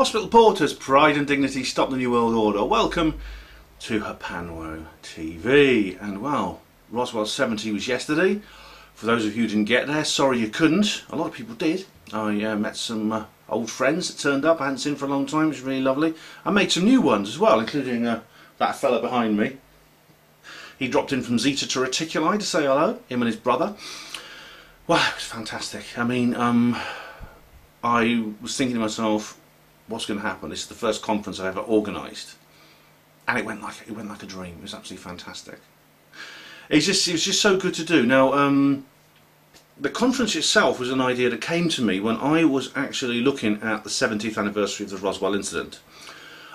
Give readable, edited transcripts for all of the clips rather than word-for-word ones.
Hospital Porters, Pride and Dignity, Stop the New World Order. Welcome to Hapanwo TV. And well, Roswell 70 was yesterday. For those of you who didn't get there, sorry you couldn't. A lot of people did. I met some old friends that turned up I hadn't seen for a long time. It was really lovely. I made some new ones as well, including that fella behind me. He dropped in from Zeta to Reticuli to say hello, him and his brother. Well, it was fantastic. I mean, I was thinking to myself, what's going to happen? This is the first conference I've ever organised, and it went like a dream. It was absolutely fantastic. It was just so good to do. Now, the conference itself was an idea that came to me when I was actually looking at the 70th anniversary of the Roswell incident.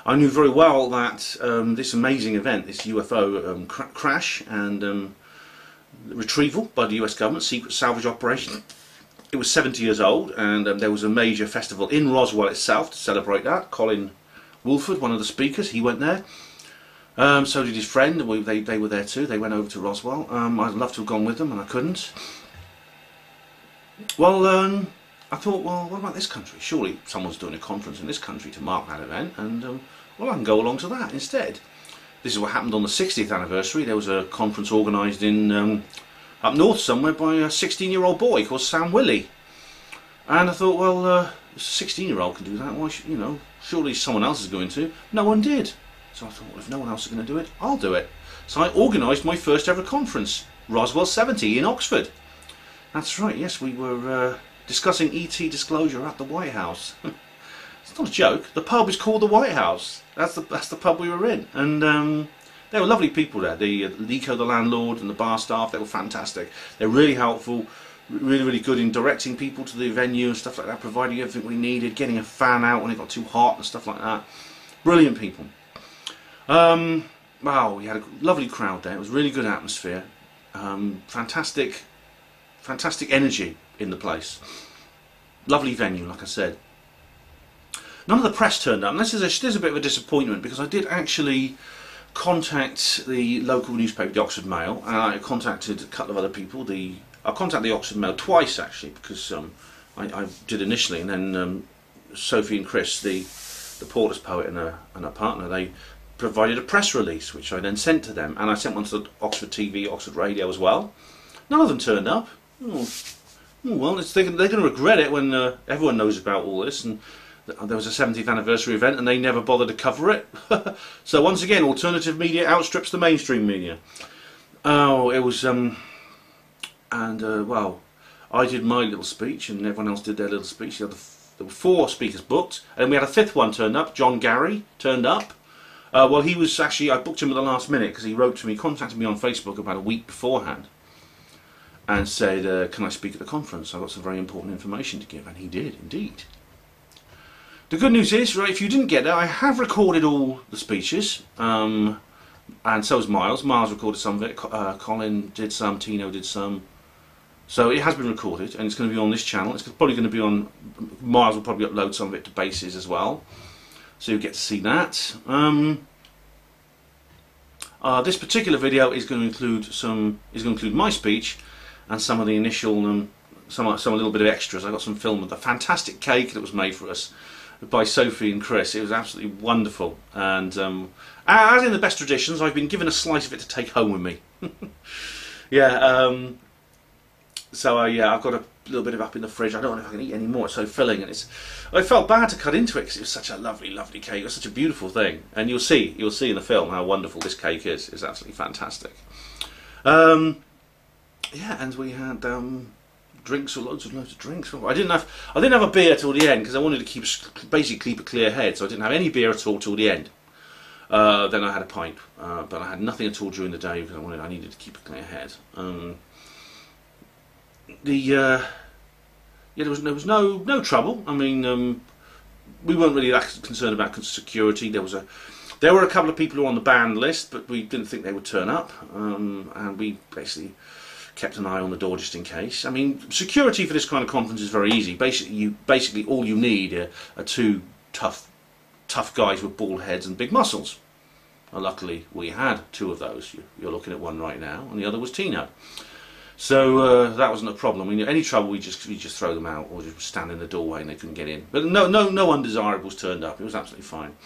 I knew very well that this amazing event, this UFO crash and retrieval by the US government, secret salvage operation, it was 70 years old, and there was a major festival in Roswell itself to celebrate that. Colin Woolford, one of the speakers, he went there. So did his friend. They were there too. They went over to Roswell. I'd love to have gone with them, and I couldn't. Well, I thought, well, what about this country? Surely someone's doing a conference in this country to mark that event, and well, I can go along to that instead. This is what happened on the 60th anniversary. There was a conference organised in up north somewhere by a 16-year-old boy called Sam Willey. And I thought, well, a 16-year-old can do that. Why should, surely someone else is going to. No one did. So I thought, well, if no one else is going to do it, I'll do it. So I organised my first ever conference, Roswell 70 in Oxford. That's right, yes, we were discussing ET disclosure at the White House. It's not a joke. The pub is called the White House. That's the pub we were in. And they were lovely people there. The Lico, the landlord, and the bar staff, they were fantastic. They're really helpful, really good in directing people to the venue and stuff like that, providing everything we needed, getting a fan out when it got too hot and stuff like that. Brilliant people. Wow, we had a lovely crowd there. It was a really good atmosphere. Fantastic energy in the place. Lovely venue, like I said. None of the press turned up, and this is a bit of a disappointment, because I did actually contact the local newspaper, the Oxford Mail, and I contacted a couple of other people. I contacted the Oxford Mail twice actually, because I did initially, and then Sophie and Chris, the Porter's poet and her partner, they provided a press release which I then sent to them, and I sent one to Oxford TV, Oxford Radio as well. None of them turned up. Oh well, they're going to regret it when everyone knows about all this, and there was a 70th anniversary event and they never bothered to cover it. So once again, alternative media outstrips the mainstream media. Oh, it was well, I did my little speech and everyone else did their little speech. There were 4 speakers booked, and we had a 5th one turned up. John Gary turned up. Well, he was actually, I booked him at the last minute because he wrote to me, contacted me on Facebook about a week beforehand and said, can I speak at the conference? I've got some very important information to give, and he did indeed. The good news is, right, if you didn't get there, I have recorded all the speeches, and so has Miles. Miles recorded some of it, Colin did some, Tino did some. So it has been recorded, and it's going to be on this channel. It's probably going to be on, Miles will probably upload some of it to Bases as well, so you'll get to see that. This particular video is going to include my speech and some of the initial, some a little bit of extras. I got some film of the fantastic cake that was made for us by Sophie and Chris. It was absolutely wonderful, and as in the best traditions, I've been given a slice of it to take home with me. Yeah, so yeah, I've got a little bit of it up in the fridge. I don't know if I can eat any more. It's so filling, and I felt bad to cut into it because it was such a lovely cake. It was such a beautiful thing, and you'll see in the film how wonderful this cake is. It's absolutely fantastic. Yeah, and we had drinks, or loads of drinks. I didn't have a beer till the end because I wanted to basically keep a clear head, so I didn't have any beer at all till the end. Then I had a pint, but I had nothing at all during the day because I needed to keep a clear head. Yeah, there was no trouble. I mean, we weren't really that concerned about security. There were a couple of people who were on the banned list, but we didn't think they would turn up, and we basically kept an eye on the door just in case. I mean, security for this kind of conference is very easy. Basically all you need are 2 tough guys with bald heads and big muscles. Well, luckily we had 2 of those. You're looking at one right now, and the other was Tino. So that wasn't a problem. I mean, any trouble, we just throw them out, or just stand in the doorway and they couldn't get in. But no undesirables turned up. It was absolutely fine.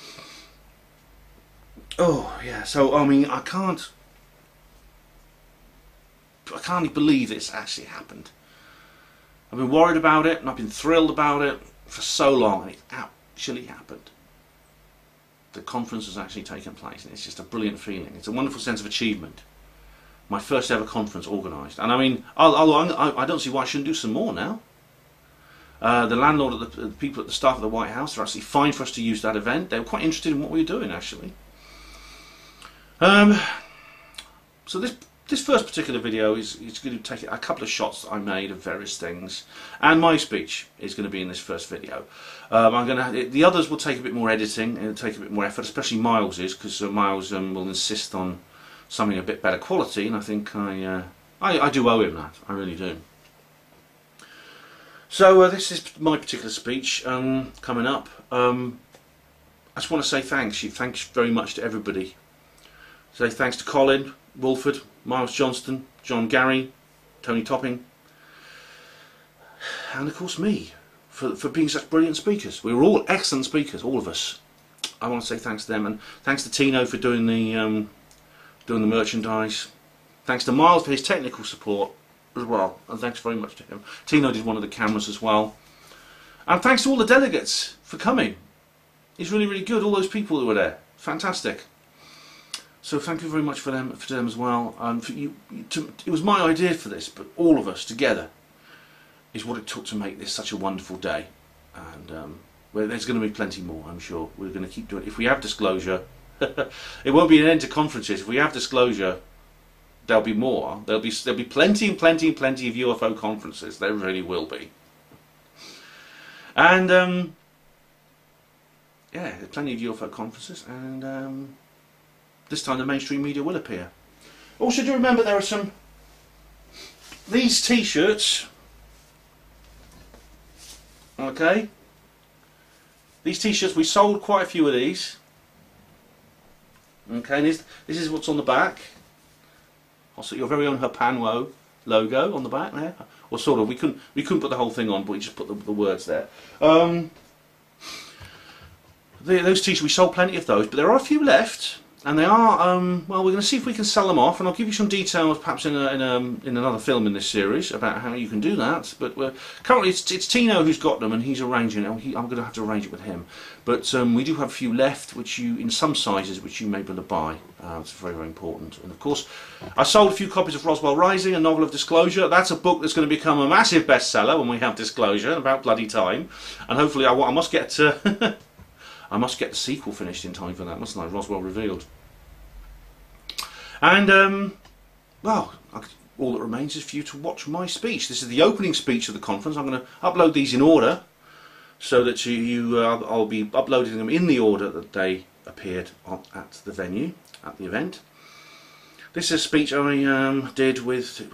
Oh yeah. So I mean, I can't believe it's actually happened. I've been worried about it and I've been thrilled about it for so long, and it actually happened. The conference has actually taken place, and it's just a brilliant feeling. It's a wonderful sense of achievement. My first ever conference organised, and I mean, I don't see why I shouldn't do some more now. The landlord, the people at the staff of the White House are actually fine for us to use that event. They were quite interested in what we were doing, actually. So this first particular video is going to take a couple of shots that I made of various things, and my speech is going to be in this first video. The others will take a bit more editing and take a bit more effort, especially Miles's, because Miles will insist on something a bit better quality, and I think I do owe him that. I really do. So this is my particular speech coming up. I just want to say thanks very much to everybody. Say thanks to Colin, Wolford, Miles Johnston, John Gary, Tony Topping, and of course me, for being such brilliant speakers. We were all excellent speakers, all of us. I want to say thanks to them, and thanks to Tino for doing the merchandise. Thanks to Miles for his technical support as well, and thanks very much to him. Tino did one of the cameras as well. And thanks to all the delegates for coming. It's really, really good, all those people who were there. Fantastic. So thank you very much for them as well. It was my idea for this, but all of us together is what it took to make this such a wonderful day. And there's going to be plenty more, I'm sure. We're going to keep doing it. If we have disclosure, it won't be an end to conferences. If we have disclosure, there'll be more. There'll be plenty and plenty and plenty of UFO conferences. There really will be. And yeah, there's plenty of UFO conferences, and this time the mainstream media will appear. Also, do remember there are these T-shirts. Okay, these T-shirts, we sold quite a few of these. Okay, and this is what's on the back. Also, your very own Hapanwo logo on the back there. Or sort of. We couldn't put the whole thing on, but we just put the words there. Those T-shirts, we sold plenty of those, but there are a few left. And they are, well, we're going to see if we can sell them off, and I'll give you some details perhaps in another film in this series about how you can do that. But currently it's Tino who's got them, and he's arranging it. I'm going to have to arrange it with him. But we do have a few left, which in some sizes, which you may be able to buy. It's very, very important. And of course, I sold a few copies of Roswell Rising, a novel of disclosure. That's a book that's going to become a massive bestseller when we have disclosure, about bloody time. And hopefully I must get I must get the sequel finished in time for that, mustn't I? Roswell Revealed. And, well, all that remains is for you to watch my speech. This is the opening speech of the conference. I'm going to upload these in order, so that I'll be uploading them in the order that they appeared at the venue, at the event. This is a speech I did with,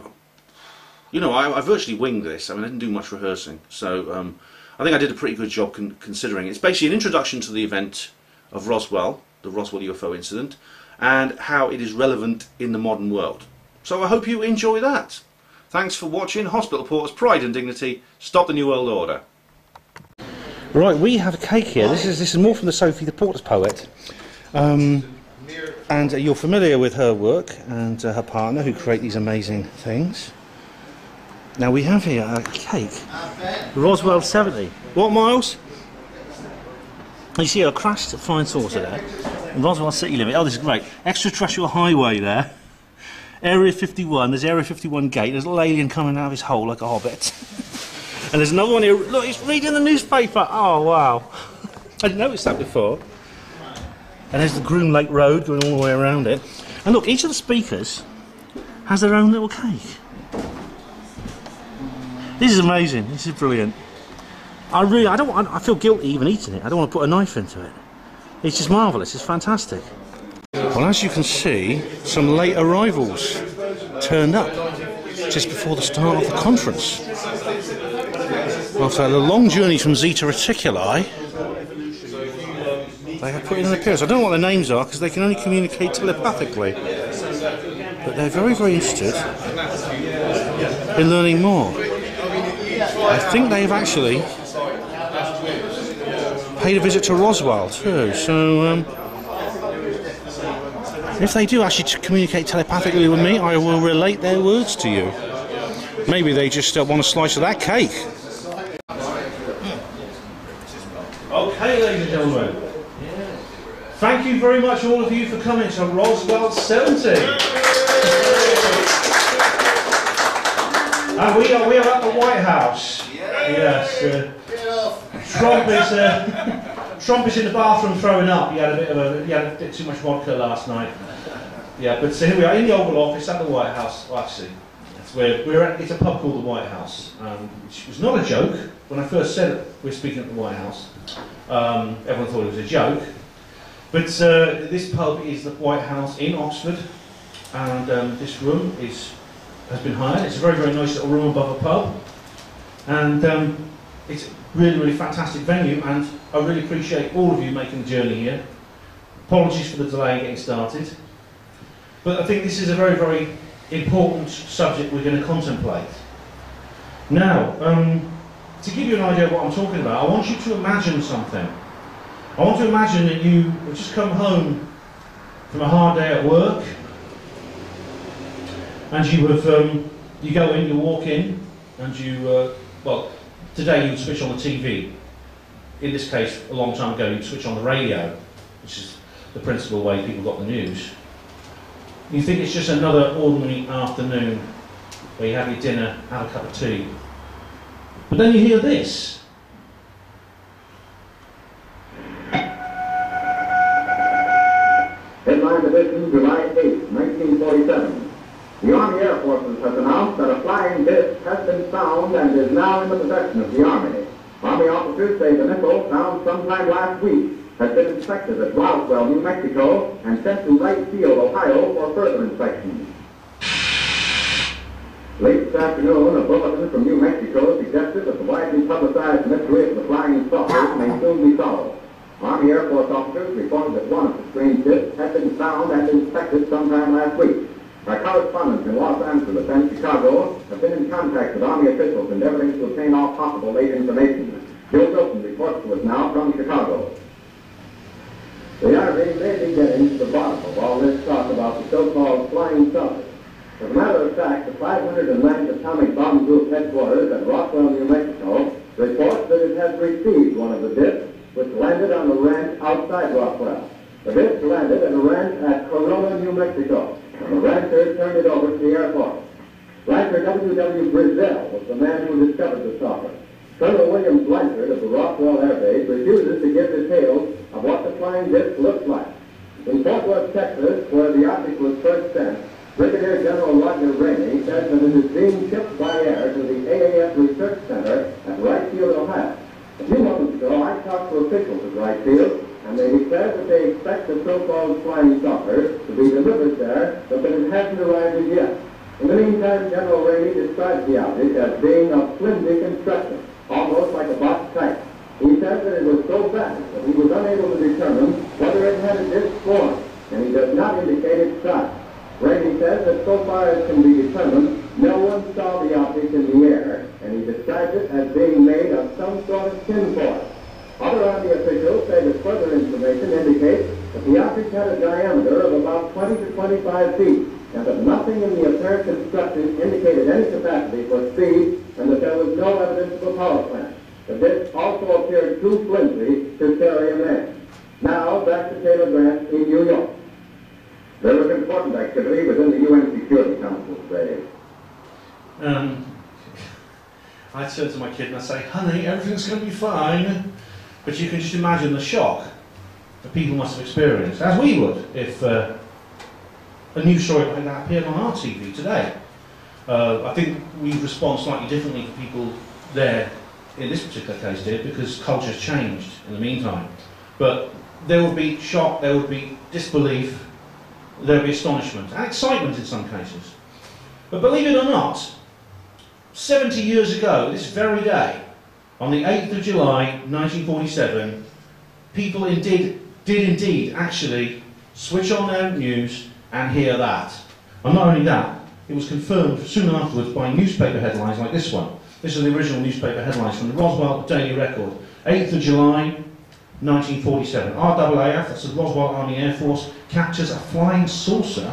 you know, I virtually winged this. I mean, I didn't do much rehearsing, so I think I did a pretty good job considering. It's basically an introduction to the event of Roswell, the Roswell UFO incident, and how it is relevant in the modern world. So I hope you enjoy that. Thanks for watching. Hospital Porters, Pride and Dignity, Stop the New World Order. Right, we have a cake here. This is more from the Sophie the Porter's Poet. And you're familiar with her work and her partner who create these amazing things. Now we have here a cake, Roswell 70. What, Miles? You see a crashed flying saucer there. Roswell city limit. Oh, this is great. Extraterrestrial highway there. Area 51. There's Area 51 gate. There's a little alien coming out of his hole like a hobbit. And there's another one here. Look, he's reading the newspaper. Oh, wow. I didn't notice that before. And there's the Groom Lake Road going all the way around it. And look, each of the speakers has their own little cake. This is amazing. This is brilliant. I feel guilty even eating it. I don't want to put a knife into it. It's just marvellous. It's fantastic. Well, as you can see, some late arrivals turned up just before the start of the conference. After a long journey from Zeta Reticuli, they have put in an appearance. I don't know what their names are because they can only communicate telepathically. but they're very, very interested in learning more. I think they've actually paid a visit to Roswell too, so if they do actually communicate telepathically with me, I will relate their words to you. Maybe they just want a slice of that cake. Okay, ladies and gentlemen, thank you very much all of you for coming to Roswell 70. And we are at the White House. Yes. Trump is in the bathroom throwing up. He had a bit too much vodka last night. Yeah, but so here we are in the Oval Office at the White House. Well, actually, it's a pub called the White House, which was not a joke. When I first said we're speaking at the White House, everyone thought it was a joke. But this pub is the White House in Oxford, and this room has been hired. It's a very, very nice little room above a pub, and it's a really, really fantastic venue, and I really appreciate all of you making the journey here. Apologies for the delay in getting started, but I think this is a very, very important subject we're going to contemplate. Now, to give you an idea of what I'm talking about, I want you to imagine something. I want to imagine that you have just come home from a hard day at work, and you go in, you walk in, and well, today you'd switch on the TV. In this case, a long time ago, you'd switch on the radio, which is the principal way people got the news. You think it's just another ordinary afternoon where you have your dinner, have a cup of tea. But then you hear this. Headline edition, July 8, 1947. The Army Air Forces has announced that a flying disc has been found and is now in the possession of the Army. Army officers say the missile, found sometime last week, has been inspected at Roswell, New Mexico, and sent to Wright Field, Ohio, for further inspection. Late this afternoon, a bulletin from New Mexico suggested that the widely publicized mystery of the flying saucers may soon be solved. Army Air Force officers reported that one of the strange discs had been found and inspected sometime last week. Our correspondents in Los Angeles and Chicago have been in contact with Army officials endeavoring to obtain all possible late information. Bill Wilson reports to us now from Chicago. The Army may be getting to the bottom of all this talk about the so-called flying saucers. As a matter of fact, the 509th Atomic Bomb Group headquarters at Roswell, New Mexico, reports that it has received one of the discs which landed on a ranch outside Roswell. The disc landed at a ranch at Corona, New Mexico, and the rancher turned it over to the Air Force. Rancher W.W. Brazil was the man who discovered the saucer. Colonel William Blanchard of the Roswell Air Base refuses to give details of what the flying disc looks like. In Fort Worth, Texas, where the object was first sent, Brigadier General Roger Ramey says that it is being shipped by air to the AAF Research Center at Wright Field, Ohio. A few moments ago, I talked to officials at Wright Field, and they said that they expect the so-called flying saucer to be delivered there, but that it hasn't arrived as yet. In the meantime, General Ramey describes the object as being of flimsy construction, almost like a box type. He says that it was so fast that he was unable to determine whether it had a disc form, and he does not indicate its size. Ramey says that so far as can be determined, no one saw the object in the air, and he describes it as being made of some sort of tinfoil. Other Army officials say that further information indicates that the object had a diameter of about 20 to 25 feet, and that nothing in the apparent construction indicated any capacity for speed, and that there was no evidence of a power plant. The disc also appeared too flimsy to carry a man. Now, back to Taylor Grant in New York. There was important activity within the UN Security Council today. I turn to my kid and I say, honey, everything's going to be fine. But you can just imagine the shock that people must have experienced, as we would, if a news story like that appeared on our TV today. I think we respond slightly differently to people there, in this particular case did, because culture's changed in the meantime. But there would be shock, there would be disbelief, there would be astonishment, and excitement in some cases. But believe it or not, 70 years ago, this very day, on the 8th of July 1947, people did indeed actually switch on their news and hear that. And not only that, it was confirmed soon afterwards by newspaper headlines like this one. This is the original newspaper headlines from the Roswell Daily Record. 8th of July, 1947. RAAF, that's the Roswell Army Air Force, captures a flying saucer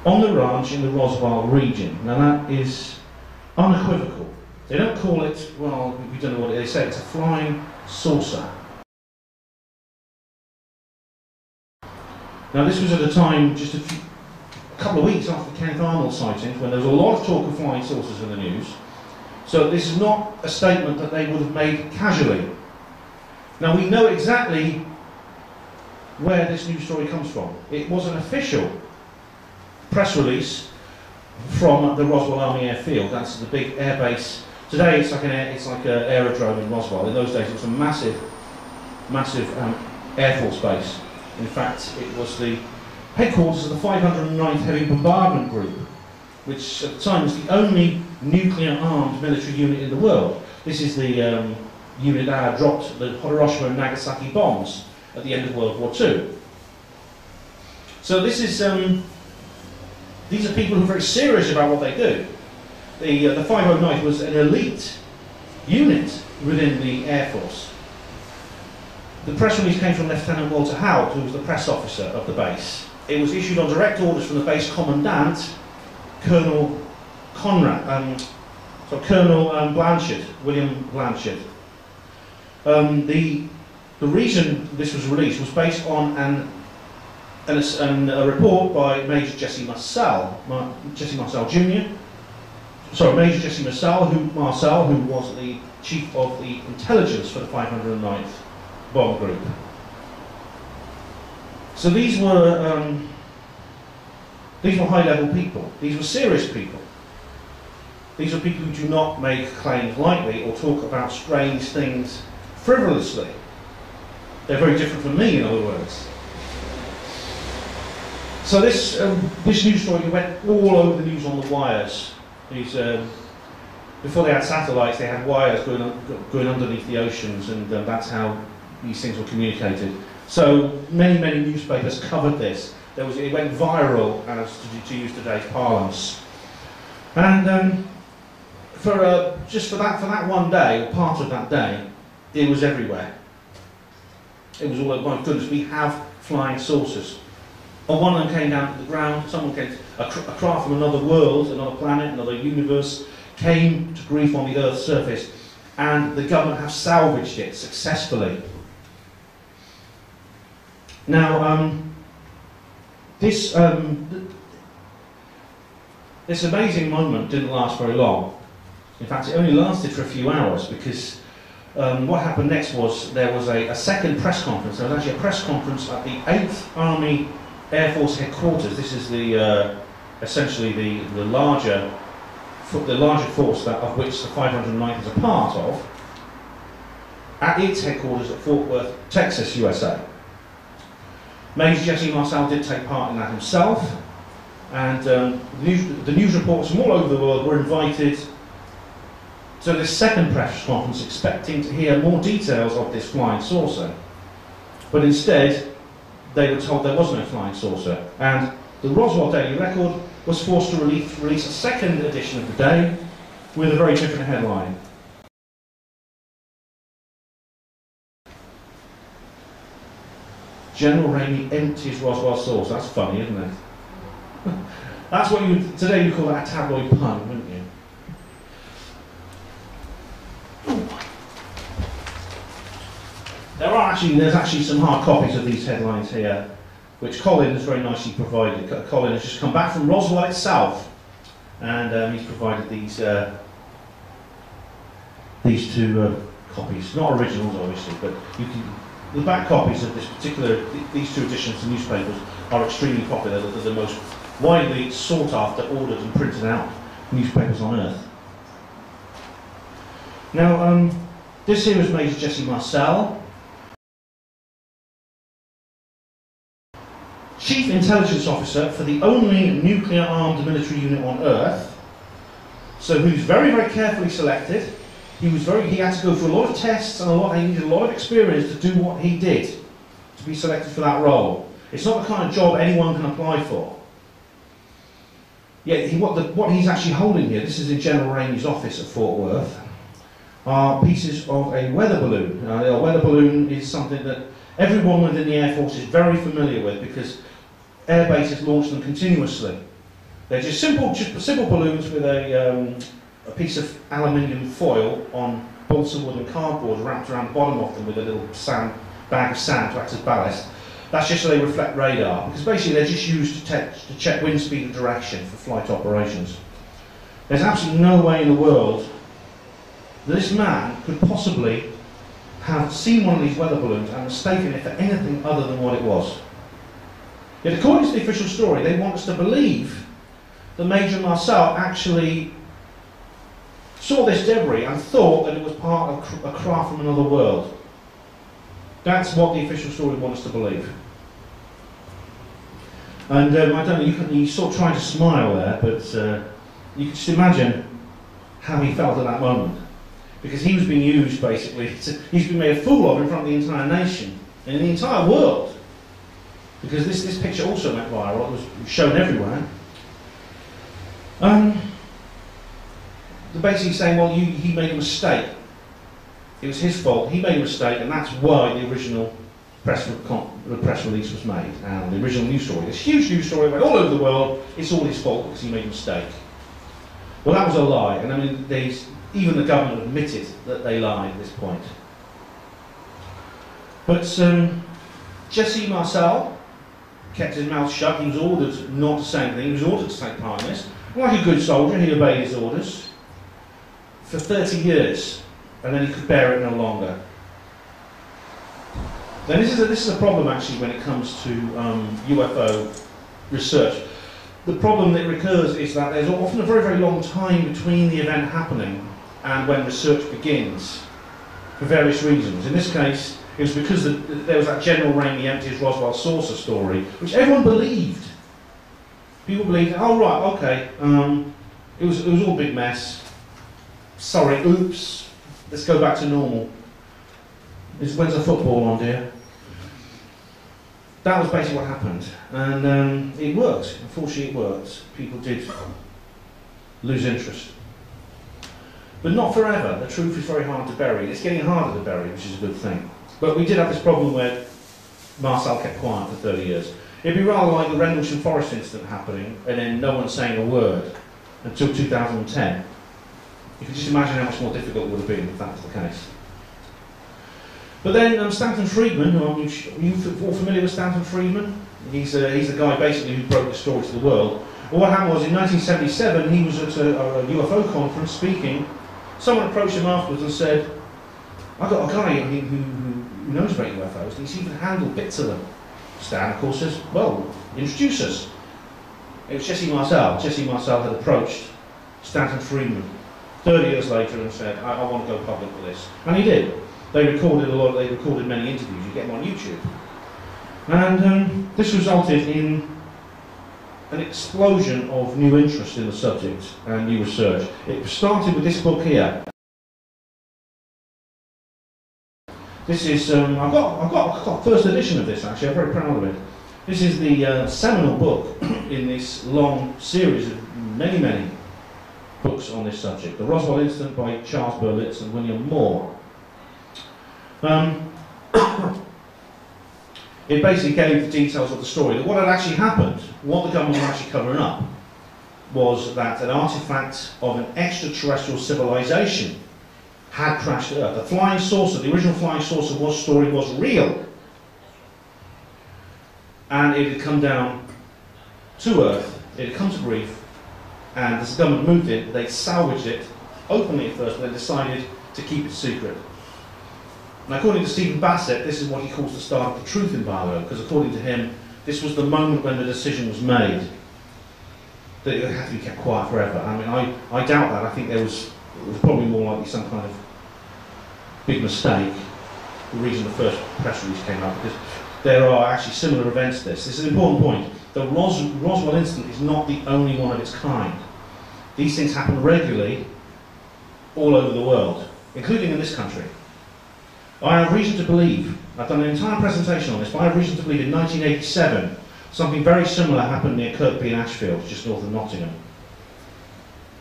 on the ranch in the Roswell region. Now that is unequivocal. They don't call it, well, we don't know what they say, it's a flying saucer. Now this was at a time, just a couple of weeks after the Kenneth Arnold sighting, when there was a lot of talk of flying saucers in the news. So this is not a statement that they would have made casually. Now we know exactly where this news story comes from. It was an official press release from the Roswell Army Airfield. That's the big air base. Today it's like an aerodrome in Roswell. In those days it was a massive Air Force base. In fact, it was the headquarters of the 509th Heavy Bombardment Group, which at the time was the only nuclear-armed military unit in the world. This is the unit that had dropped the Hiroshima and Nagasaki bombs at the end of World War II. So this is, these are people who are very serious about what they do. The 509th was an elite unit within the Air Force. The press release came from Lieutenant Walter Howard, who was the press officer of the base. It was issued on direct orders from the base commandant, Colonel Blanchard, William Blanchard. The reason this was released was based on a report by Major Jesse Marcel Jr. Sorry, Major Jesse Marcel, who was the chief of the intelligence for the 509th Bomb Group. So these were high-level people. These were serious people. These are people who do not make claims lightly or talk about strange things frivolously. They're very different from me, in other words. So this news story went all over the news on the wires. Before they had satellites, they had wires going underneath the oceans, and that's how these things were communicated. So many newspapers covered this. It went viral, as to use today's parlance. And just for that one day, or part of that day, it was everywhere. It was all like, my goodness, we have flying saucers. And one of them came down to the ground. Someone came, a craft from another world, another planet, another universe, came to grief on the Earth's surface, and the government have salvaged it successfully. Now, this amazing moment didn't last very long. In fact, it only lasted for a few hours, because what happened next was there was a second press conference. There was actually a press conference at the 8th Army Air Force headquarters. This is essentially the larger force of which the 509th is a part of, at its headquarters at Fort Worth, Texas, USA. Major Jesse Marcel did take part in that himself, and the news reporters from all over the world were invited to this second press conference, expecting to hear more details of this flying saucer. But instead, they were told there was no flying saucer, and the Roswell Daily Record was forced to release a second edition of the day with a very different headline. General Ramey empties Roswell saucer. That's funny, isn't it? That's what today you call that a tabloid pun, wouldn't you? There's actually some hard copies of these headlines here, which Colin has very nicely provided. Colin has just come back from Roswell itself, and he's provided these two copies, not originals obviously, but the back copies of these two editions of newspapers are extremely popular. They're the most widely sought after, ordered and printed out newspapers on Earth. Now, this here is Major Jesse Marcel, Chief Intelligence Officer for the only nuclear-armed military unit on Earth, so who's very carefully selected. He had to go through a lot of tests, and he needed a lot of experience to do what he did, to be selected for that role. It's not the kind of job anyone can apply for. Yeah, what he's actually holding here, this is in General Ramey's office at Fort Worth, are pieces of a weather balloon. A weather balloon is something that everyone within the Air Force is very familiar with because air bases launch them continuously. They're just simple balloons with a piece of aluminium foil on balsa wood and cardboard wrapped around the bottom of them with a little bag of sand to act as ballast. That's just so they reflect radar, because basically they're just used to check wind speed and direction for flight operations. There's absolutely no way in the world that this man could possibly have seen one of these weather balloons and mistaken it for anything other than what it was. Yet according to the official story, they want us to believe that Major Marcel actually saw this debris and thought that it was part of a craft from another world. That's what the official story wants us to believe. And I don't know, you sort of tried to smile there, but you can just imagine how he felt at that moment. Because he was being used, basically, he's been made a fool of in front of the entire nation, and the entire world. Because this picture also went viral, it was shown everywhere. They're basically saying, well, he made a mistake. It was his fault, he made a mistake, and that's why the original press release was made, and the original news story. This huge news story went all over the world, it's all his fault because he made a mistake. Well, that was a lie, and I mean, even the government admitted that they lied at this point. But Jesse Marcel kept his mouth shut. He was ordered not to say anything, he was ordered to take part in this. Like a good soldier, he obeyed his orders for 30 years. And then he could bear it no longer. Then this is a problem actually when it comes to UFO research. The problem that recurs is that there's often a very, very long time between the event happening and when research begins, for various reasons. In this case, it was because there was that General Ramey empties Roswell saucer story, which everyone believed. People believed, oh right, okay, it was all a big mess. Sorry, oops. Let's go back to normal. When's the football on, dear? That was basically what happened. And it worked. Unfortunately, it worked. People did lose interest. But not forever. The truth is very hard to bury. It's getting harder to bury, which is a good thing. But we did have this problem where Marcel kept quiet for 30 years. It'd be rather like the Rendlesham Forest incident happening, and then no one saying a word until 2010. You can just imagine how much more difficult it would have been if that was the case. But then Stanton Friedman, are you all familiar with Stanton Friedman? He's the guy basically who broke the story to the world. Well, what happened was in 1977 he was at a UFO conference speaking. Someone approached him afterwards and said, I've got a guy who knows about UFOs, and he's even handled bits of them. Stan, of course, says, well, introduce us. It was Jesse Marcel. Jesse Marcel had approached Stanton Friedman 30 years later and said, I want to go public with this. And he did. They recorded many interviews, you get them on YouTube. And this resulted in an explosion of new interest in the subject and new research. It started with this book here. This is, I've got first edition of this actually, I'm very proud of it. This is the seminal book in this long series of many, many books on this subject. The Roswell Incident by Charles Berlitz and William Moore. It basically gave the details of the story. What had actually happened, what the government were actually covering up, was that an artifact of an extraterrestrial civilization had crashed Earth. The flying saucer, the original flying saucer story was real. And it had come down to Earth, it had come to grief, and as the government moved it, they salvaged it openly at first, but they decided to keep it secret. And according to Stephen Bassett, this is what he calls the start of the truth embargo, because according to him, this was the moment when the decision was made that it had to be kept quiet forever. I mean, I doubt that. I think it was probably more likely some kind of big mistake, the reason the first press release came out, because there are actually similar events to this. This is an important point. The Roswell incident is not the only one of its kind. These things happen regularly all over the world, including in this country. I have reason to believe, I've done an entire presentation on this, but I have reason to believe in 1987 something very similar happened near Kirkby in Ashfield, just north of Nottingham.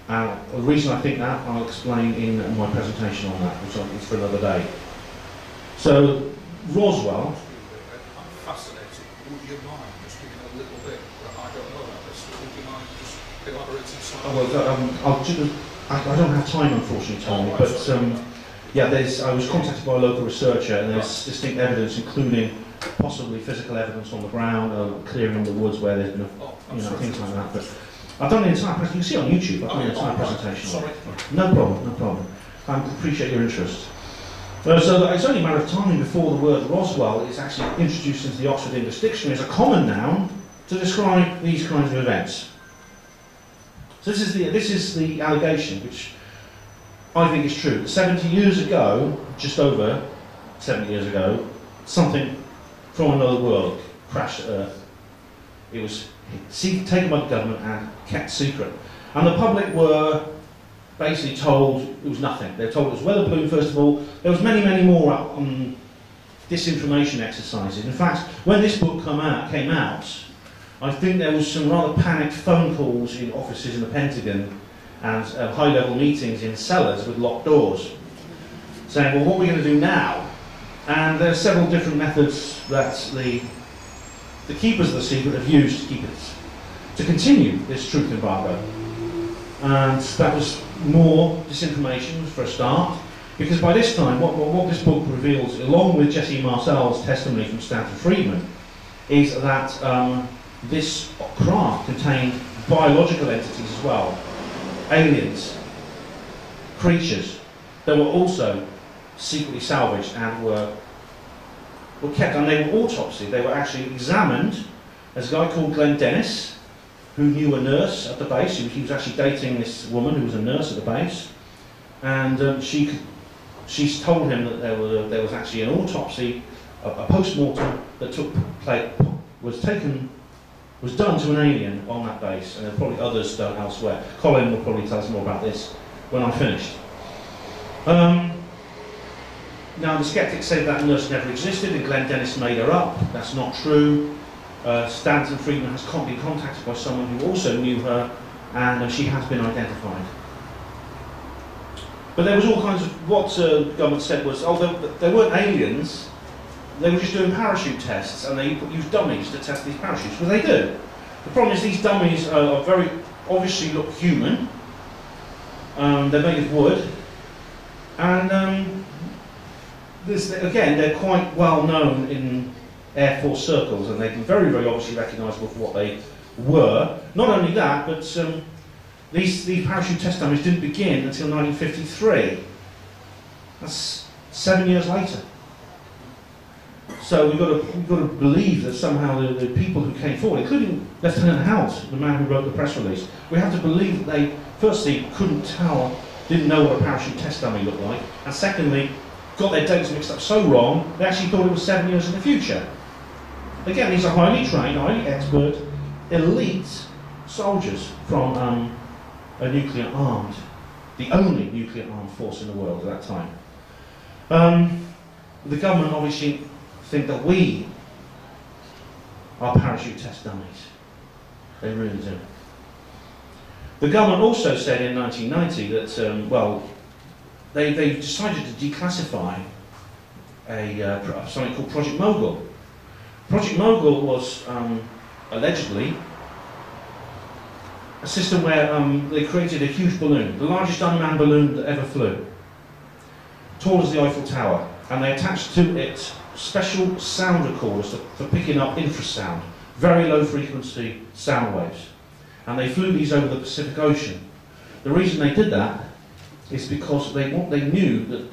The reason I think that, I'll explain in my presentation on that, which is for another day. So, Roswell. I'm fascinated. Would you mind just giving a little bit that I don't know about this? Would you mind just elaborating slightly? I don't have time, unfortunately, Tony, but yeah, I was contacted by a local researcher, and there's distinct evidence, including possibly physical evidence on the ground, clearing the woods where there's been, things like that. But I've done the entire presentation. You can see it on YouTube. I've done the entire presentation. Sorry. No problem, no problem. I appreciate your interest. So it's only a matter of time before the word Roswell is actually introduced into the Oxford English Dictionary as a common noun to describe these kinds of events. So this is the allegation, which I think is true. 70 years ago, just over 70 years ago, something from another world crashed at Earth. It was taken by the government and kept secret. And the public were basically told it was nothing. They were told it was a weather balloon, first of all. There was many, many more disinformation exercises. In fact, when this book came out, I think there was some rather panicked phone calls in offices in the Pentagon and high-level meetings in cellars with locked doors, saying, well, what are we going to do now? And there are several different methods that the keepers of the secret have used to continue this truth embargo. And that was more disinformation for a start, because by this time, what this book reveals, along with Jesse Marcel's testimony from Stanford Friedman, is that this craft contained biological entities as well, aliens, creatures that were also secretly salvaged and were kept, and they were autopsied. They were actually examined. There's a guy called Glenn Dennis, who knew a nurse at the base. He was actually dating this woman who was a nurse at the base, and she told him that there was actually an autopsy, a post-mortem that was done to an alien on that base, and there are probably others done elsewhere. Colin will probably tell us more about this when I'm finished. Now, the skeptics say that nurse never existed and Glenn Dennis made her up. That's not true. Stanton Friedman has been contacted by someone who also knew her, and she has been identified. But there was all kinds of, what the government said was, they weren't aliens, they were just doing parachute tests, and they used dummies to test these parachutes. Well, they do. The problem is these dummies are very obviously look human. They're made of wood, and again, they're quite well known in Air Force circles, and they've been very, very obviously recognisable for what they were. Not only that, but these parachute test dummies didn't begin until 1953. That's 7 years later. So we've got to believe that somehow the people who came forward, including Lieutenant House, the man who wrote the press release, we have to believe that they, firstly, didn't know what a parachute test dummy looked like, and secondly, got their dates mixed up so wrong, they actually thought it was 7 years in the future. Again, these are highly trained, highly expert, elite soldiers from the only nuclear armed force in the world at that time. The government obviously think that we are parachute test dummies. They really do. The government also said in 1990 that, they decided to declassify something called Project Mogul. Project Mogul was allegedly a system where they created a huge balloon, the largest unmanned balloon that ever flew, tall as the Eiffel Tower, and they attached to it special sound recorders for picking up infrasound, very low frequency sound waves, and they flew these over the Pacific Ocean. The reason they did that is because they knew that,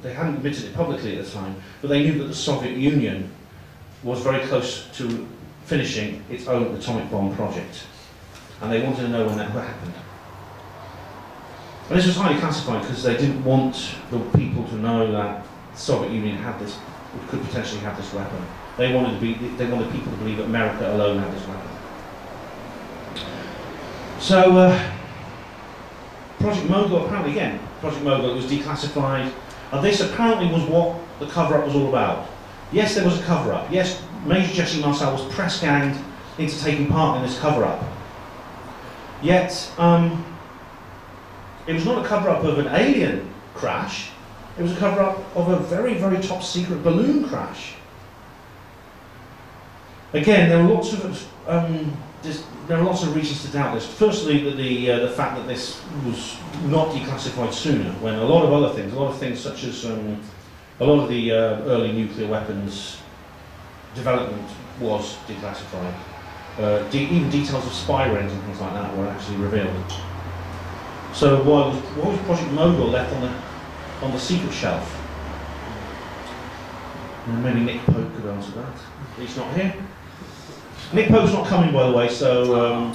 they hadn't admitted it publicly at the time, but they knew that the Soviet Union was very close to finishing its own atomic bomb project, and they wanted to know when that happened. And this was highly classified because they didn't want the people to know that the Soviet Union could potentially have this weapon. They wanted people to believe that America alone had this weapon. So Project Mogul, Project Mogul was declassified, and this apparently was what the cover-up was all about. Yes, there was a cover-up. Yes, Major Jesse Marcel was press-ganged into taking part in this cover-up. Yet, It was not a cover-up of an alien crash. It was a cover-up of a very, very top-secret balloon crash. Again, there were lots of reasons to doubt this. Firstly, the fact that this was not declassified sooner, when a lot of things such as a lot of the early nuclear weapons development was declassified. Even details of spy rings and things like that were actually revealed. So why was Project Mogul left on the secret shelf? And maybe Nick Pope could answer that. He's not here. Nick Pope's not coming, by the way, so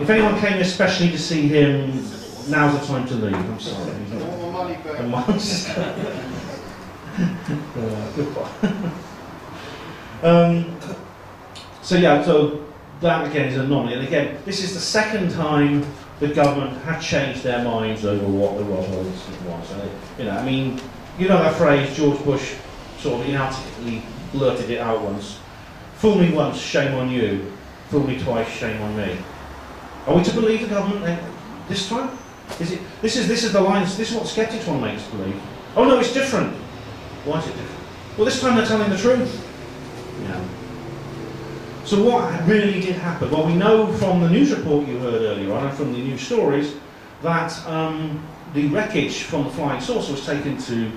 if anyone came especially to see him, now's the time to leave. I'm sorry. All the money back. Goodbye. So that again is an anomaly, and again, this is the second time the government have changed their minds over what the Roswell incident was. I mean, you know that phrase, George Bush sort of inarticulately blurted it out once. Fool me once, shame on you. Fool me twice, shame on me. Are we to believe the government this time? This is the lines. This is what skeptics want to make us believe. Oh no, it's different. Why is it different? Well, this time they're telling the truth. Yeah. So what really did happen? Well, we know from the news report you heard earlier on and from the news stories that the wreckage from the flying saucer was taken to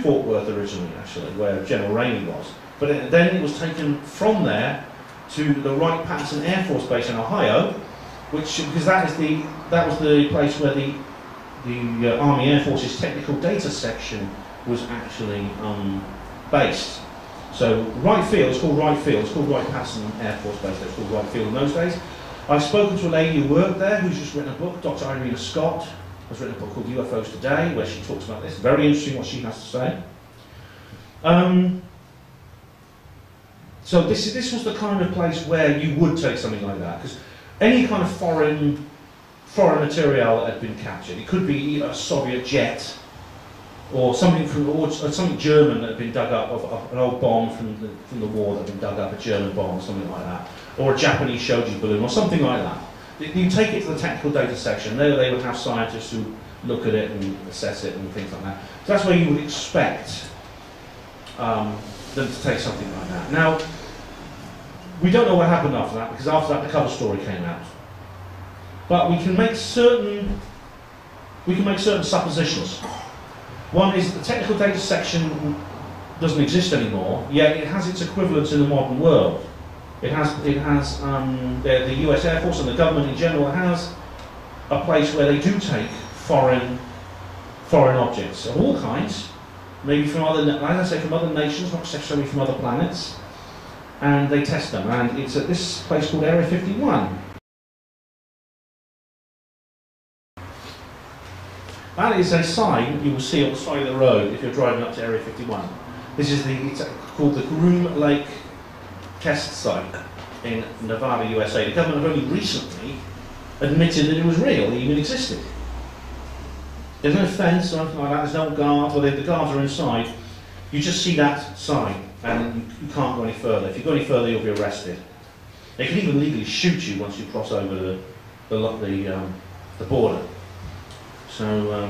Fort Worth originally, actually, where General Rainey was. But then it was taken from there to the Wright-Patterson Air Force Base in Ohio, because that was the place where the Army Air Force's technical data section was actually based. So Wright Field, it's called Wright Field, it's called Wright-Patterson Air Force Base, it's called Wright Field in those days. I've spoken to a lady who worked there who's just written a book, Dr. Irena Scott, has written a book called UFOs Today, where she talks about this. Very interesting what she has to say. So this was the kind of place where you would take something like that, because any kind of foreign material had been captured. It could be a Soviet jet, or something something German that had been dug up, of an old bomb from the war that had been dug up, a German bomb, or something like that, or a Japanese shoji balloon, or something like that. You take it to the technical data section. There they would have scientists who look at it and assess it and things like that. So that's where you would expect them to take something like that. Now, we don't know what happened after that, because after that the cover story came out. But we can make certain suppositions. One is the technical data section doesn't exist anymore, yet it has its equivalents in the modern world. It has the US Air Force and the government in general has a place where they do take foreign objects of all kinds, maybe from from other nations, not necessarily from other planets, and they test them. And it's at this place called Area 51. That is a sign you will see on the side of the road if you're driving up to Area 51. This is it's called the Groom Lake test site in Nevada, USA. The government have only recently admitted that it was real, it even existed. There's no fence or anything like that, there's no guards, or the guards are inside. You just see that sign, and you can't go any further. If you go any further, you'll be arrested. They can even legally shoot you once you cross over the border. So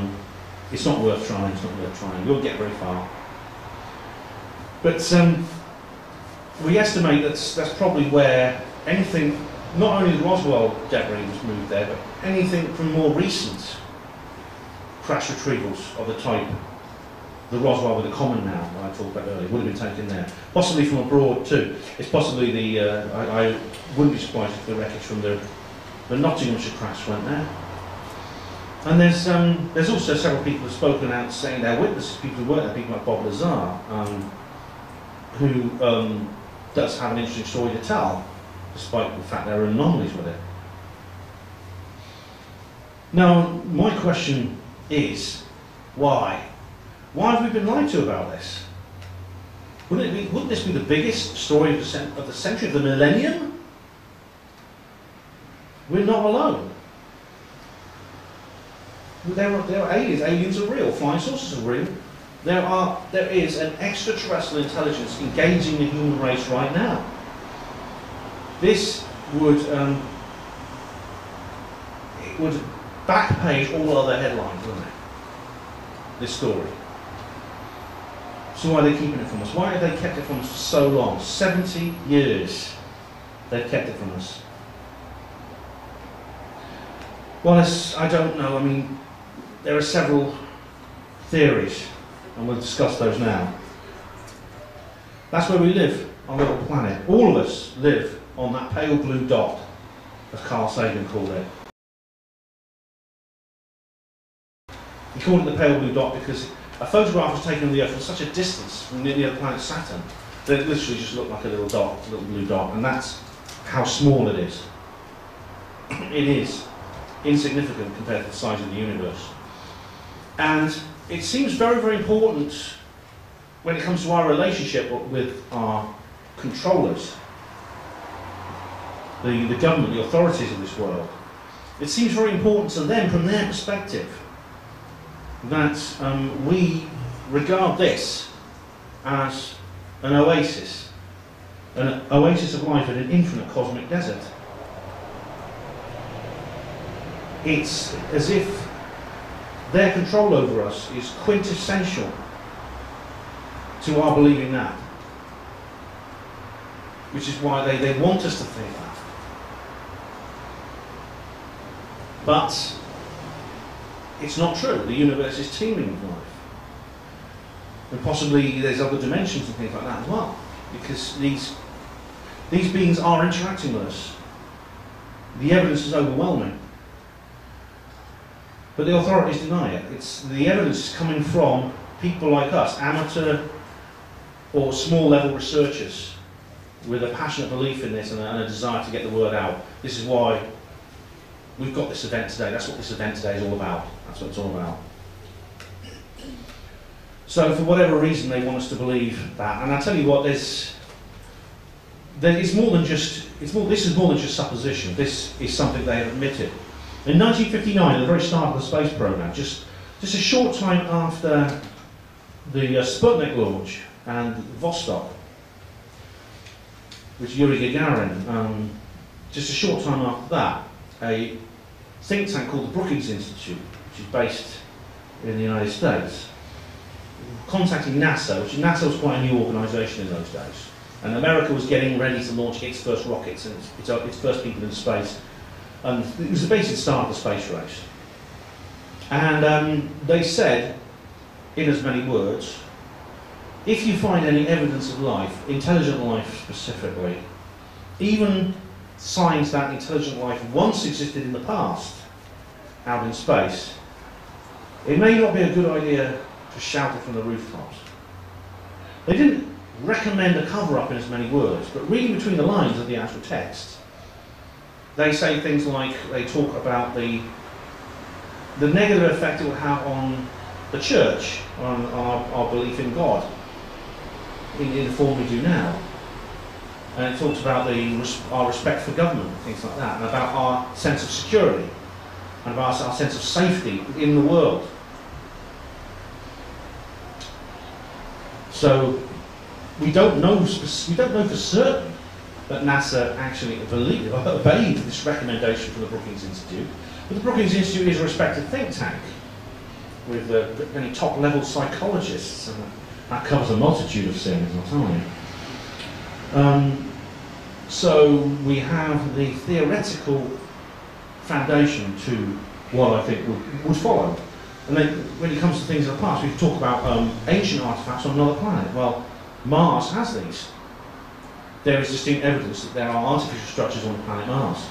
it's not worth trying, You'll get very far. But we estimate that's probably where anything, not only the Roswell debris was moved there, but anything from more recent crash retrievals of the type, the Roswell with the common now, that I talked about earlier, would have been taken there. Possibly from abroad too. It's possibly I wouldn't be surprised if the wreckage from the Nottinghamshire crash went there. And there's also several people who have spoken out saying they're witnesses, people who weren't there, people like Bob Lazar, who does have an interesting story to tell, despite the fact there are anomalies with it. Now, my question is, why? Why have we been lied to about this? Wouldn't this be the biggest story of the century, of the millennium? We're not alone. There are aliens. Aliens are real. Flying saucers are real. There is an extraterrestrial intelligence engaging the human race right now. This would back page all other headlines, isn't it? This story. So why are they keeping it from us? Why have they kept it from us for so long? 70 years they've kept it from us. Well, I don't know. I mean, there are several theories, and we'll discuss those now. That's where we live, on our little planet. All of us live on that pale blue dot, as Carl Sagan called it. He called it the pale blue dot because a photograph was taken of the Earth from such a distance from near the other planet Saturn that it literally just looked like a little dot, a little blue dot, and that's how small it is. It is insignificant compared to the size of the universe. And it seems very, very important when it comes to our relationship with our controllers, the government, the authorities of this world. It seems very important to them from their perspective that we regard this as an oasis of life in an infinite cosmic desert. It's as if their control over us is quintessential to our believing that, which is why they want us to think that. But it's not true. The universe is teeming with life. And possibly there's other dimensions and things like that as well, because these beings are interacting with us. The evidence is overwhelming. But the authorities deny it. The evidence is coming from people like us, amateur or small level researchers with a passionate belief in this and a desire to get the word out. This is why we've got this event today. That's what this event today is all about. That's what it's all about. So for whatever reason they want us to believe that. And I tell you what, this is more than just supposition. This is something they have admitted. In 1959, at the very start of the space program, just a short time after the Sputnik launch and Vostok, which Yuri Gagarin, just a short time after that, a think tank called the Brookings Institute, which is based in the United States, contacting NASA, which NASA was quite a new organisation in those days, and America was getting ready to launch its first rockets and its first people in space. And it was the basic start of the space race. And they said, in as many words, if you find any evidence of life, intelligent life specifically, even signs that intelligent life once existed in the past, out in space, it may not be a good idea to shout it from the rooftops. They didn't recommend a cover-up in as many words, but reading between the lines of the actual text, they say things like, they talk about the negative effect it will have on the church, on our belief in God, in the form we do now. And it talks about our respect for government, things like that, and about our sense of security, and about our sense of safety in the world. So we don't know for certain that NASA actually obeyed this recommendation from the Brookings Institute. But the Brookings Institute is a respected think tank with many top-level psychologists, and that covers a multitude of things, I'll tell you. So we have the theoretical foundation to what I think would follow. And then when it comes to things in the past, we talk about ancient artifacts on another planet. Well, Mars has these. There is distinct evidence that there are artificial structures on the planet Mars.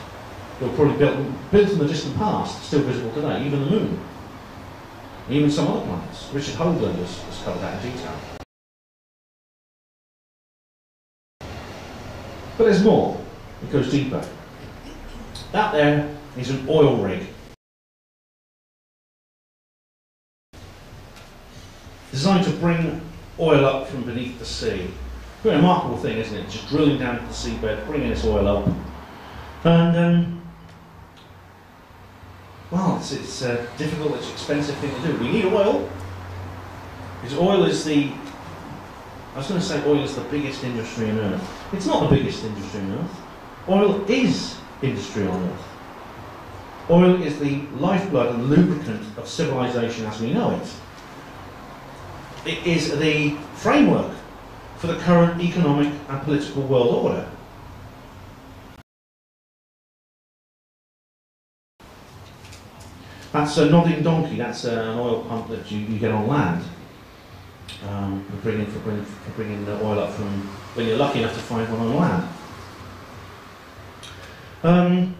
They were probably built in the distant past, still visible today, even the Moon, and even some other planets. Richard Hoagland has covered that in detail. But there's more. It goes deeper. That there is an oil rig. Designed to bring oil up from beneath the sea. Quite a remarkable thing, isn't it? Just drilling down into the seabed, bringing this oil up. And, well, it's a difficult, it's an expensive thing to do. We need oil, because oil is I was going to say oil is the biggest industry on Earth. It's not the biggest industry on Earth. Oil is industry on Earth. Oil is the lifeblood and lubricant of civilization as we know it. It is the framework for the current economic and political world order. That's a nodding donkey, that's an oil pump that you get on land. For bringing the oil up from when you're lucky enough to find one on land.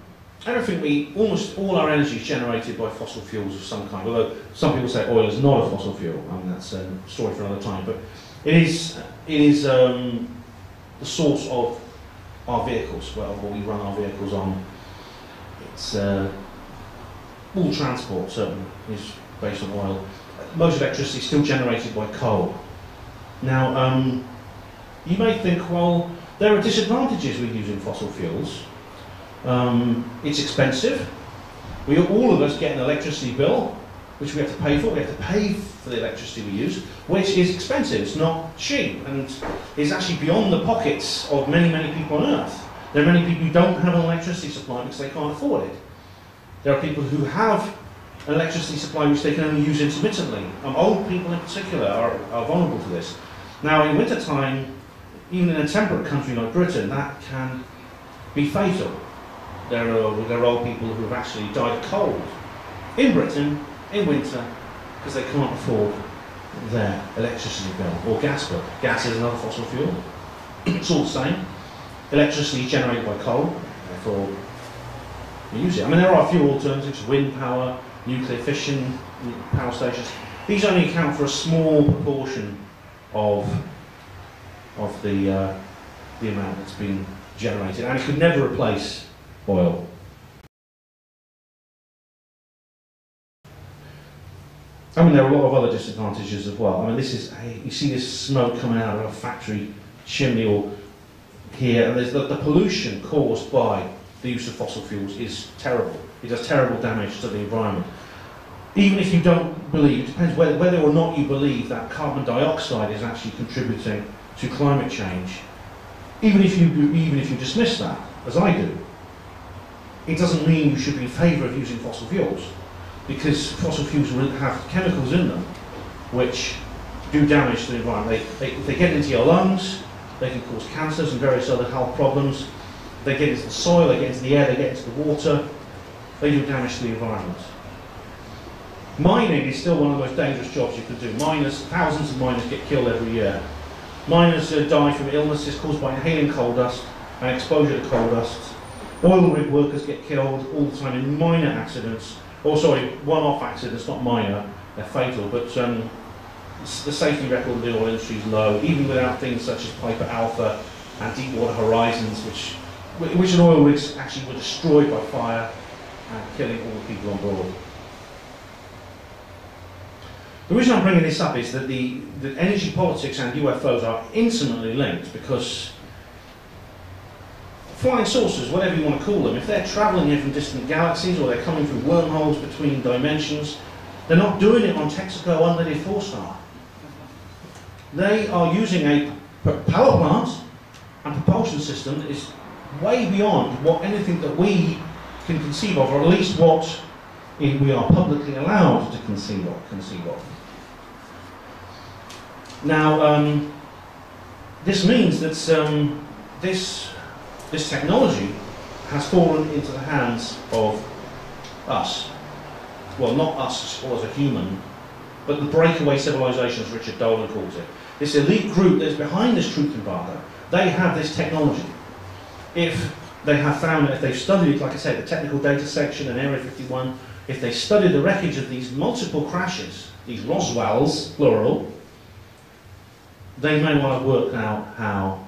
I don't think almost all our energy is generated by fossil fuels of some kind, although some people say oil is not a fossil fuel. I mean, that's a story for another time, but it is the source of our vehicles, well, what we run our vehicles on. It's all transport certainly is based on oil. Most electricity is still generated by coal. Now, you may think, well, there are disadvantages with using fossil fuels. It's expensive. All of us get an electricity bill, which we have to pay for. We have to pay for the electricity we use, which is expensive. It's not cheap, and it's actually beyond the pockets of many, many people on Earth. There are many people who don't have an electricity supply because they can't afford it. There are people who have an electricity supply which they can only use intermittently. Old people in particular are vulnerable to this. Now, in winter time, even in a temperate country like Britain, that can be fatal. There are old people who have actually died of cold in Britain in winter because they can't afford their electricity bill or gas bill. Gas is another fossil fuel. It's all the same. Electricity is generated by coal, therefore we use it. I mean, there are a few alternatives: wind power, nuclear fission power stations. These only account for a small proportion of the amount that's been generated, and it could never replace oil. I mean, there are a lot of other disadvantages as well. I mean, you see this smoke coming out of a factory chimney or here, and there's the pollution caused by the use of fossil fuels is terrible. It does terrible damage to the environment. Even if you don't believe, it depends whether or not you believe that carbon dioxide is actually contributing to climate change. Even if you dismiss that, as I do, it doesn't mean you should be in favour of using fossil fuels, because fossil fuels have chemicals in them which do damage to the environment. They get into your lungs, they can cause cancers and various other health problems. They get into the soil, they get into the air, they get into the water. They do damage to the environment. Mining is still one of the most dangerous jobs you can do. Thousands of miners get killed every year. Miners die from illnesses caused by inhaling coal dust and exposure to coal dust. Oil rig workers get killed all the time in minor accidents. Or sorry, one-off accidents, not minor, they're fatal, but the safety record of the oil industry is low, even without things such as Piper Alpha and Deepwater Horizons, which an oil rigs actually were destroyed by fire and killing all the people on board. The reason I'm bringing this up is that the energy politics and UFOs are intimately linked, because flying saucers, whatever you want to call them, if they're travelling in from distant galaxies or they're coming through wormholes between dimensions, they're not doing it on Texaco unleaded 4-star. They are using a power plant and propulsion system that is way beyond anything that we can conceive of, or at least what we are publicly allowed to conceive of. Now, this means that this technology has fallen into the hands of us. Well, not us as a human, but the breakaway civilization, as Richard Dolan calls it. This elite group that's behind this truth embargo, they have this technology. If they have found, if they've studied, like I said, the technical data section and Area 51, if they studied the wreckage of these multiple crashes, these Roswells, plural, they may want to work out how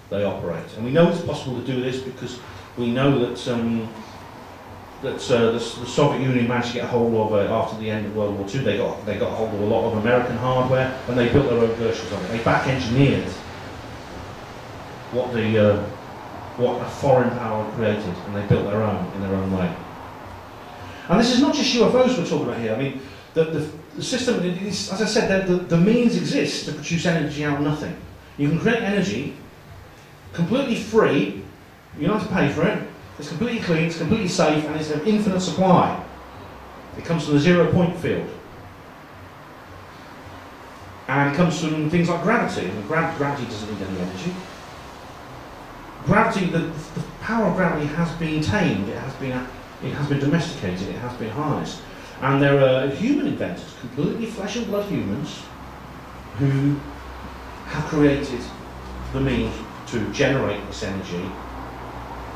they operate. And we know it's possible to do this because we know that the Soviet Union managed to get a hold of it after the end of World War II. They got a hold of a lot of American hardware, and they built their own versions of it. They back-engineered what a foreign power created, and they built their own in their own way. And this is not just UFOs we're talking about here. I mean, the system, as I said, the means exist to produce energy out of nothing. You can create energy completely free, you don't have to pay for it, It's completely clean, it's completely safe, and it's an infinite supply. It comes from the zero-point field. And it comes from things like gravity. And gravity doesn't need any energy. Gravity, the power of gravity has been tamed, it has been domesticated, it has been harnessed. And there are human inventors, completely flesh and blood humans, who have created the means to generate this energy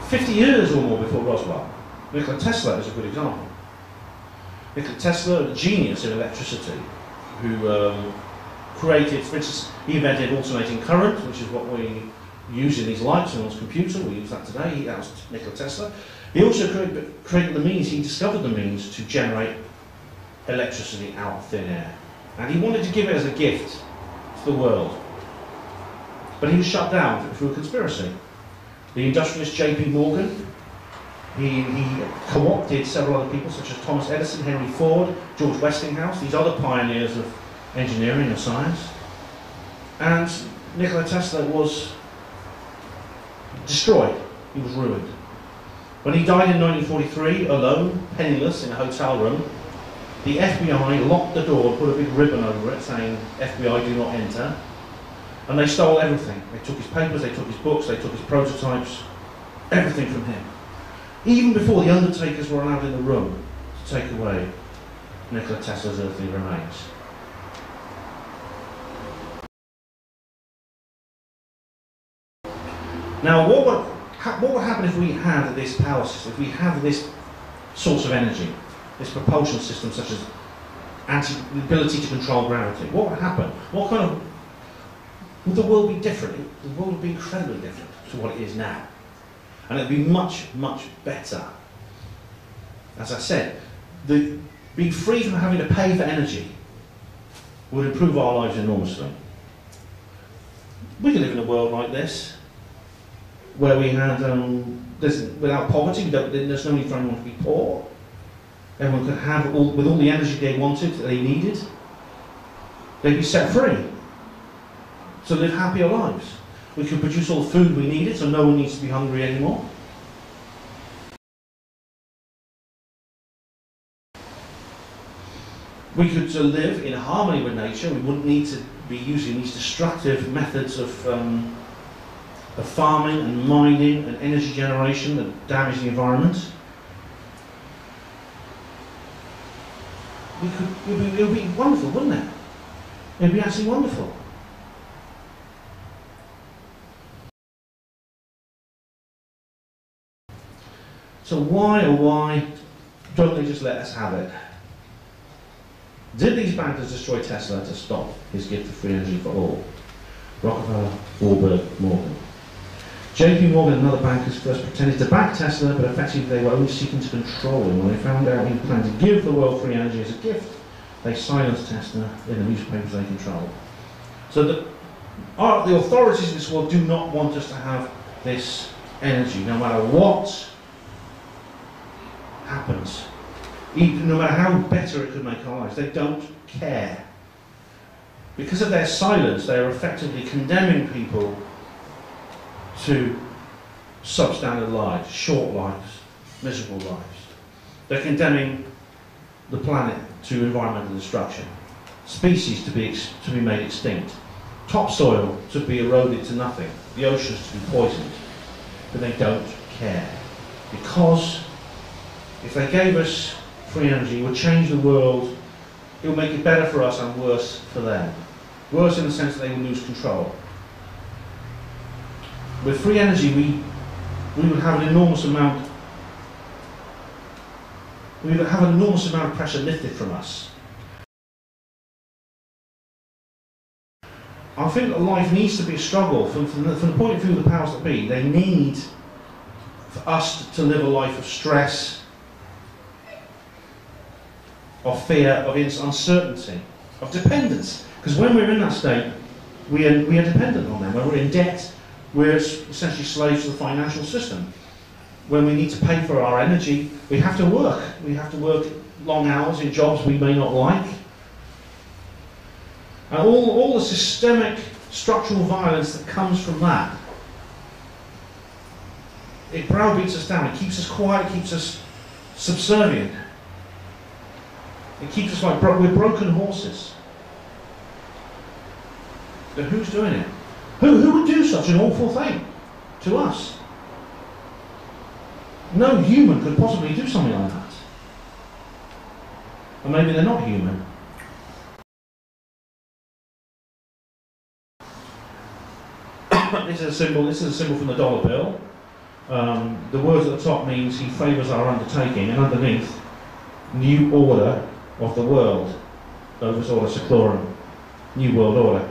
50 years or more before Roswell. Nikola Tesla is a good example. Nikola Tesla, a genius in electricity, who created, for instance, he invented alternating current, which is what we use in these lights and on his computer. We use that today. That was Nikola Tesla. He also created the means, he discovered the means to generate electricity out of thin air. And he wanted to give it as a gift to the world. But he was shut down through a conspiracy. The industrialist J.P. Morgan, he co-opted several other people such as Thomas Edison, Henry Ford, George Westinghouse, these other pioneers of engineering and science. And Nikola Tesla was destroyed. He was ruined. When he died in 1943, alone, penniless, in a hotel room, the FBI locked the door and put a big ribbon over it saying, FBI do not enter. And they stole everything. They took his papers, they took his books, they took his prototypes, everything from him. Even before the undertakers were allowed in the room to take away Nikola Tesla's earthly remains. Now, what would happen if we had this power system, if we had this source of energy, this propulsion system such as the ability to control gravity? What would happen? What kind of... Would the world be different? The world would be incredibly different to what it is now. And it would be much, much better. As I said, being free from having to pay for energy would improve our lives enormously. We can live in a world like this, where we had, without poverty, there's no need for anyone to be poor. Everyone could have, with all the energy they wanted, they needed, they'd be set free to live happier lives. We could produce all the food we needed, so no one needs to be hungry anymore. We could live in harmony with nature. We wouldn't need to be using these destructive methods of farming and mining and energy generation that damage the environment. It would be wonderful, wouldn't it? It would be absolutely wonderful. So why, oh why, don't they just let us have it? Did these bankers destroy Tesla to stop his gift of free energy for all? Rockefeller, Warburg, Morgan. J.P. Morgan and other bankers first pretended to back Tesla, but effectively they were only seeking to control him. When they found out he planned to give the world free energy as a gift, they silenced Tesla in the newspapers they controlled. So the authorities in this world do not want us to have this energy, no matter what happens. Even, no matter how better it could make our lives, they don't care. Because of their silence, they are effectively condemning people to substandard lives, short lives, miserable lives. They're condemning the planet to environmental destruction, species to be made extinct, topsoil to be eroded to nothing, the oceans to be poisoned. But they don't care. Because if they gave us free energy, it would change the world, it would make it better for us and worse for them. Worse in the sense that they would lose control. With free energy, we would have an enormous amount of pressure lifted from us. I think that life needs to be a struggle. From the point of view of the powers that be, they need for us to live a life of stress, of fear, of uncertainty, of dependence. Because when we're in that state, we are dependent on them. When we're in debt, we're essentially slaves to the financial system. When we need to pay for our energy, we have to work. We have to work long hours in jobs we may not like. And all the systemic structural violence that comes from that it browbeats us down, it keeps us quiet, it keeps us subservient. It keeps us like we're broken horses. But who's doing it? Who would do such an awful thing to us? No human could possibly do something like that. Or maybe they're not human. This is a symbol from the dollar bill. The words at the top means he favours our undertaking, and underneath, new order of the world. Novus Ordo Seclorum, new world order.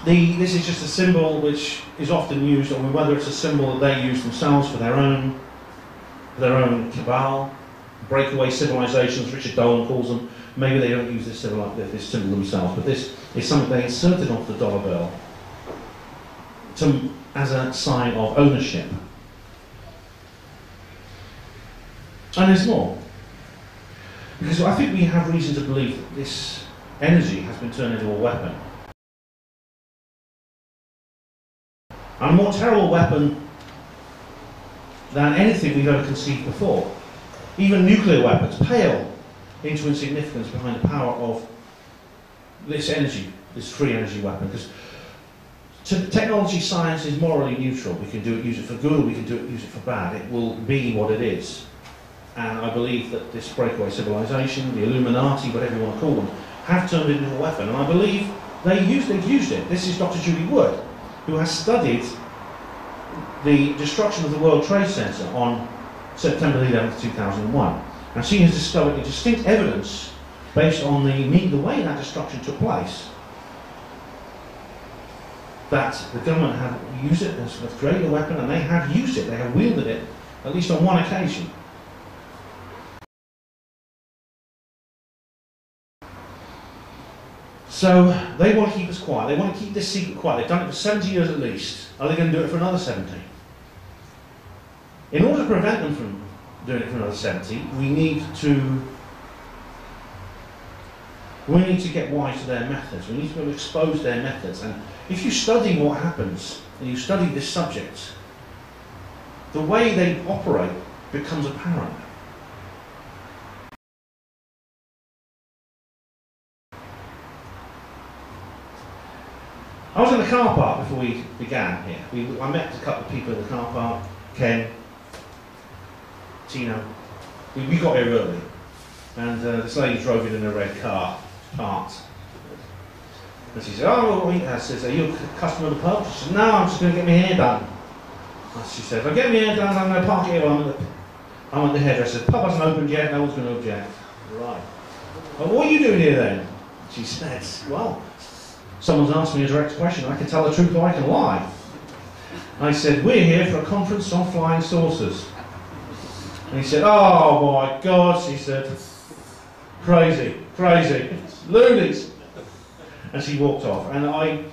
This is just a symbol which is often used, or whether it's a symbol that they use themselves for their own cabal, breakaway civilizations, Richard Dolan calls them. Maybe they don't use this symbol themselves, but this is something they inserted onto the dollar bill as a sign of ownership. And there's more. Because I think we have reason to believe that this energy has been turned into a weapon. And a more terrible weapon than anything we've ever conceived before. Even nuclear weapons pale into insignificance behind the power of this energy, this free energy weapon. Because technology science is morally neutral. We can use it for good, or we can use it for bad. It will be what it is. And I believe that this breakaway civilization, the Illuminati, whatever you want to call them, have turned it into a weapon. And I believe they've used it. This is Dr. Julie Wood, who has studied the destruction of the World Trade Center on September 11th, 2001. And she has discovered distinct evidence based on the way that destruction took place, that the government had used it, has created a weapon, and they have used it, they have wielded it, at least on one occasion. So they want to keep us quiet, they want to keep this secret quiet. They've done it for 70 years at least. Are they going to do it for another 70? In order to prevent them from doing it for another 70, we need to get wise to their methods. We need to be able to expose their methods. And if you study what happens, and you study this subject, the way they operate becomes apparent. I was in the car park before we began here. I met a couple of people in the car park, Ken, Tino. We got here early, and this lady drove in a red car, parked. And she said, "Oh," I said, "Are you a customer of the pub?" She said, "No, I'm just going to get my hair done." And she said, "If I get my hair done, I'm going to park here. I'm at the hairdresser. The pub hasn't opened yet, no one's going to object." Right. "Well, what are you doing here then?" She said, "Well, someone's asked me a direct question. I can tell the truth or I can lie." I said, "We're here for a conference on flying saucers." And he said, "Oh my God," she said, "crazy, loonies." And she walked off. And my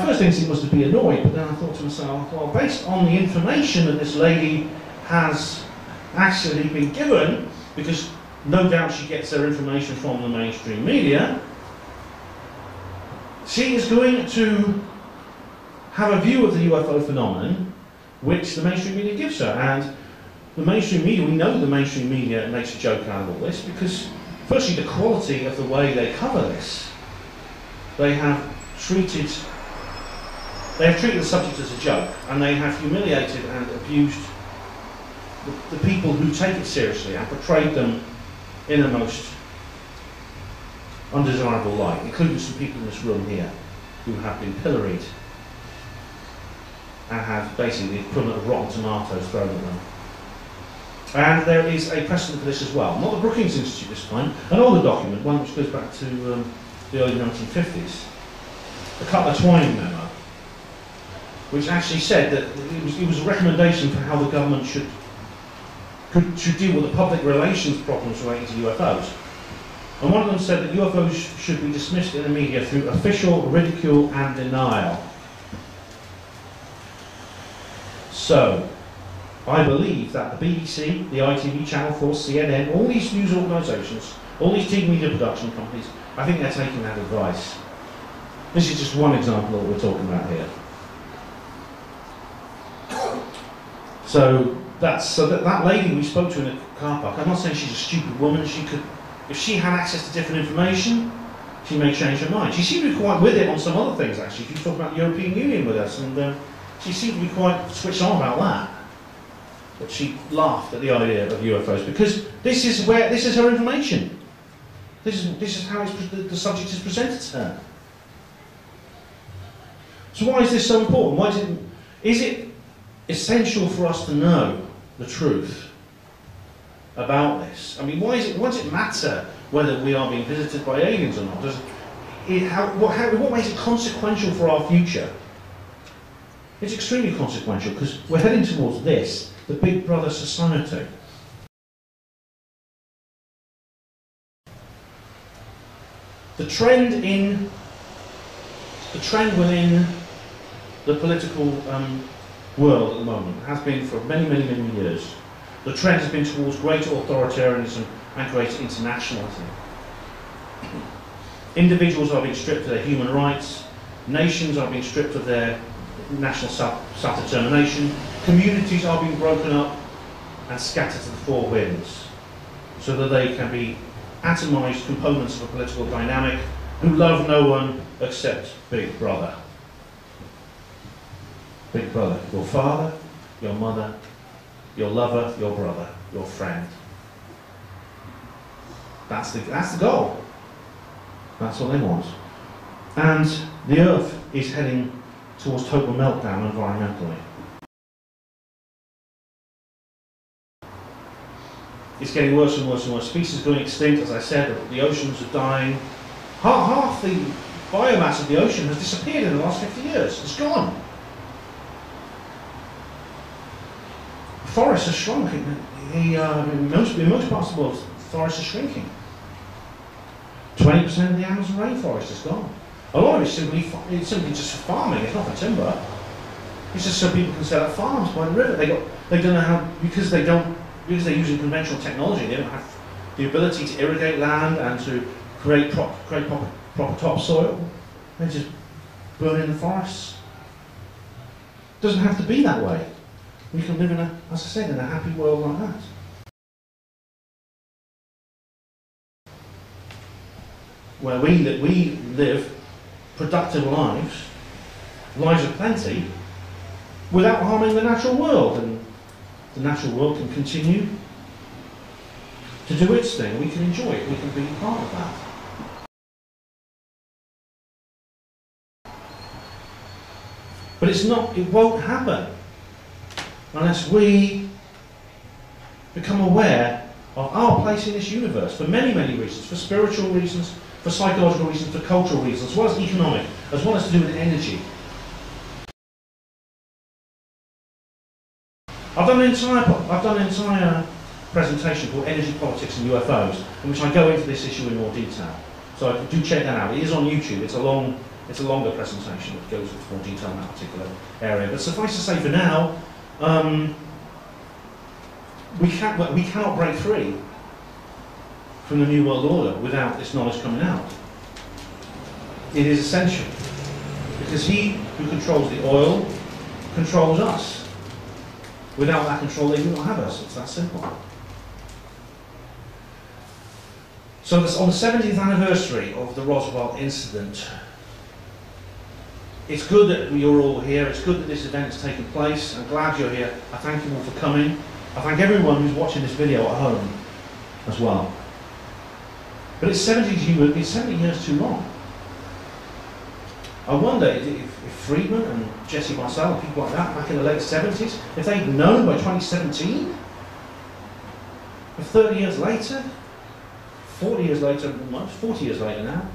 first instinct was to be annoyed, but then I thought to myself, well, based on the information that this lady has actually been given, because no doubt she gets her information from the mainstream media, she is going to have a view of the UFO phenomenon which the mainstream media gives her. And the mainstream media, we know the mainstream media makes a joke out of all this because, firstly, the quality of the way they cover this. They have treated the subject as a joke, and they have humiliated and abused the people who take it seriously and portrayed them in a most undesirable light, including some people in this room here who have been pilloried and have basically the equivalent of rotten tomatoes thrown at them. And there is a precedent for this as well. Not the Brookings Institute this time, an older document, one which goes back to the early 1950s, the Cutler-Twining memo, which actually said that it was a recommendation for how the government should deal with the public relations problems relating to UFOs. And one of them said that UFOs should be dismissed in the media through official ridicule and denial. So, I believe that the BBC, the ITV, Channel 4, CNN, all these news organisations, all these TV media production companies, I think they're taking that advice. This is just one example of what we're talking about here. So that lady we spoke to in the car park, I'm not saying she's a stupid woman. She could, if she had access to different information, she may change her mind. She seemed to be quite with it on some other things, actually. She was talking about the European Union with us, and she seemed to be quite switched on about that. But she laughed at the idea of UFOs because this is her information. This is how the subject is presented to her. So why is this so important? Is it essential for us to know the truth about this? I mean, why does it matter whether we are being visited by aliens or not? What makes it consequential for our future? It's extremely consequential because we're heading towards this, the Big Brother society. The trend within the political world at the moment has been for many, many, many years. The trend has been towards greater authoritarianism and greater internationalism. Individuals are being stripped of their human rights, nations are being stripped of their national self-determination, communities are being broken up and scattered to the four winds so that they can be atomised components of a political dynamic who love no one except Big Brother. Big Brother, your father, your mother, your lover, your brother, your friend. That's the goal. That's what they want. And the Earth is heading towards total meltdown environmentally. It's getting worse and worse and worse. Species are going extinct, as I said, the oceans are dying. Half the biomass of the ocean has disappeared in the last 50 years. It's gone. Forests are shrunk. In most parts of the world, forests are shrinking. 20% of the Amazon rainforest is gone. A lot of it's simply just for farming. It's not for timber. It's just so people can set up farms by the river. They don't know how, because they're using conventional technology. They don't have the ability to irrigate land and to create proper topsoil. They just burn in the forests. It doesn't have to be that way. We can live in as I said, in a happy world like that. Where we live productive lives of plenty, without harming the natural world, and the natural world can continue to do its thing. We can enjoy it. We can be part of that. But it won't happen unless we become aware of our place in this universe for many, many reasons, for spiritual reasons, for psychological reasons, for cultural reasons, as well as economic, as well as to do with energy. I've done an entire presentation called Energy, Politics and UFOs, in which I go into this issue in more detail. So do check that out. It is on YouTube. It's a longer presentation that goes into more detail in that particular area. But suffice to say, for now, we cannot break free from the New World Order without this knowledge coming out. It is essential, because he who controls the oil controls us. Without that control, they do not have us. It's that simple. So on the 70th anniversary of the Roswell incident, it's good that you're all here. It's good that this event has taken place. I'm glad you're here. I thank you all for coming. I thank everyone who's watching this video at home as well. But it's 70 years too long. I wonder if Friedman and Jesse Marcel and people like that back in the late 70s, if they'd known by 2017, if 30 years later, 40 years later, almost 40 years later now,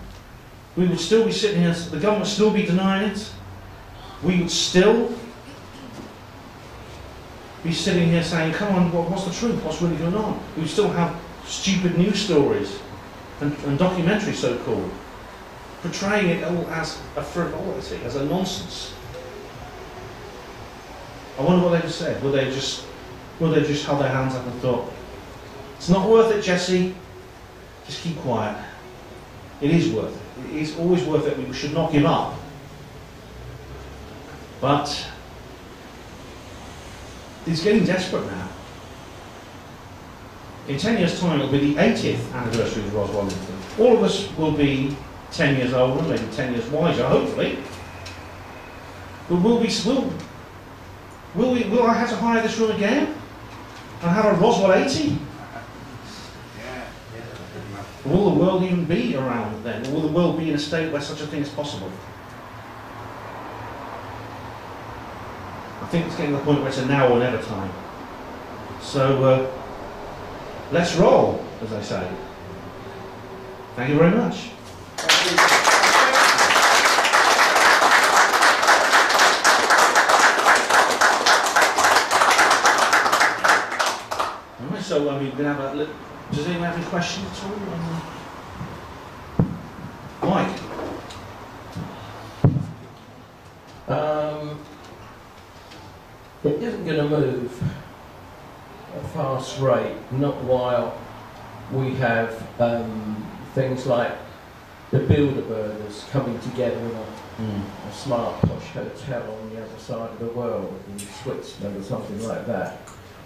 we would still be sitting here, the government would still be denying it, we would still be sitting here saying, come on, what's the truth, what's really going on? We would still have stupid news stories and documentaries, so-called, portraying it all as a frivolity, as a nonsense. I wonder what they'd have said. Would they just held their hands up and thought, it's not worth it, Jesse, just keep quiet. It is worth it. It is always worth it. We should not give up. But it's getting desperate now. In 10 years' time, it'll be the 80th anniversary of the Roswell incident. All of us will be 10 years older, maybe 10 years wiser, hopefully. But will I have to hire this room again and have a Roswell 80? Will the world even be around then? Or will the world be in a state where such a thing is possible? I think it's getting to the point where it's a now or never time. So, let's roll, as I say. Thank you very much. Alright, so we're going to have a little. Does anyone have any questions at all? Mike? It isn't going to move at a fast rate, not while we have things like the Bilderbergers coming together in a smart posh hotel on the other side of the world, in Switzerland or something like that.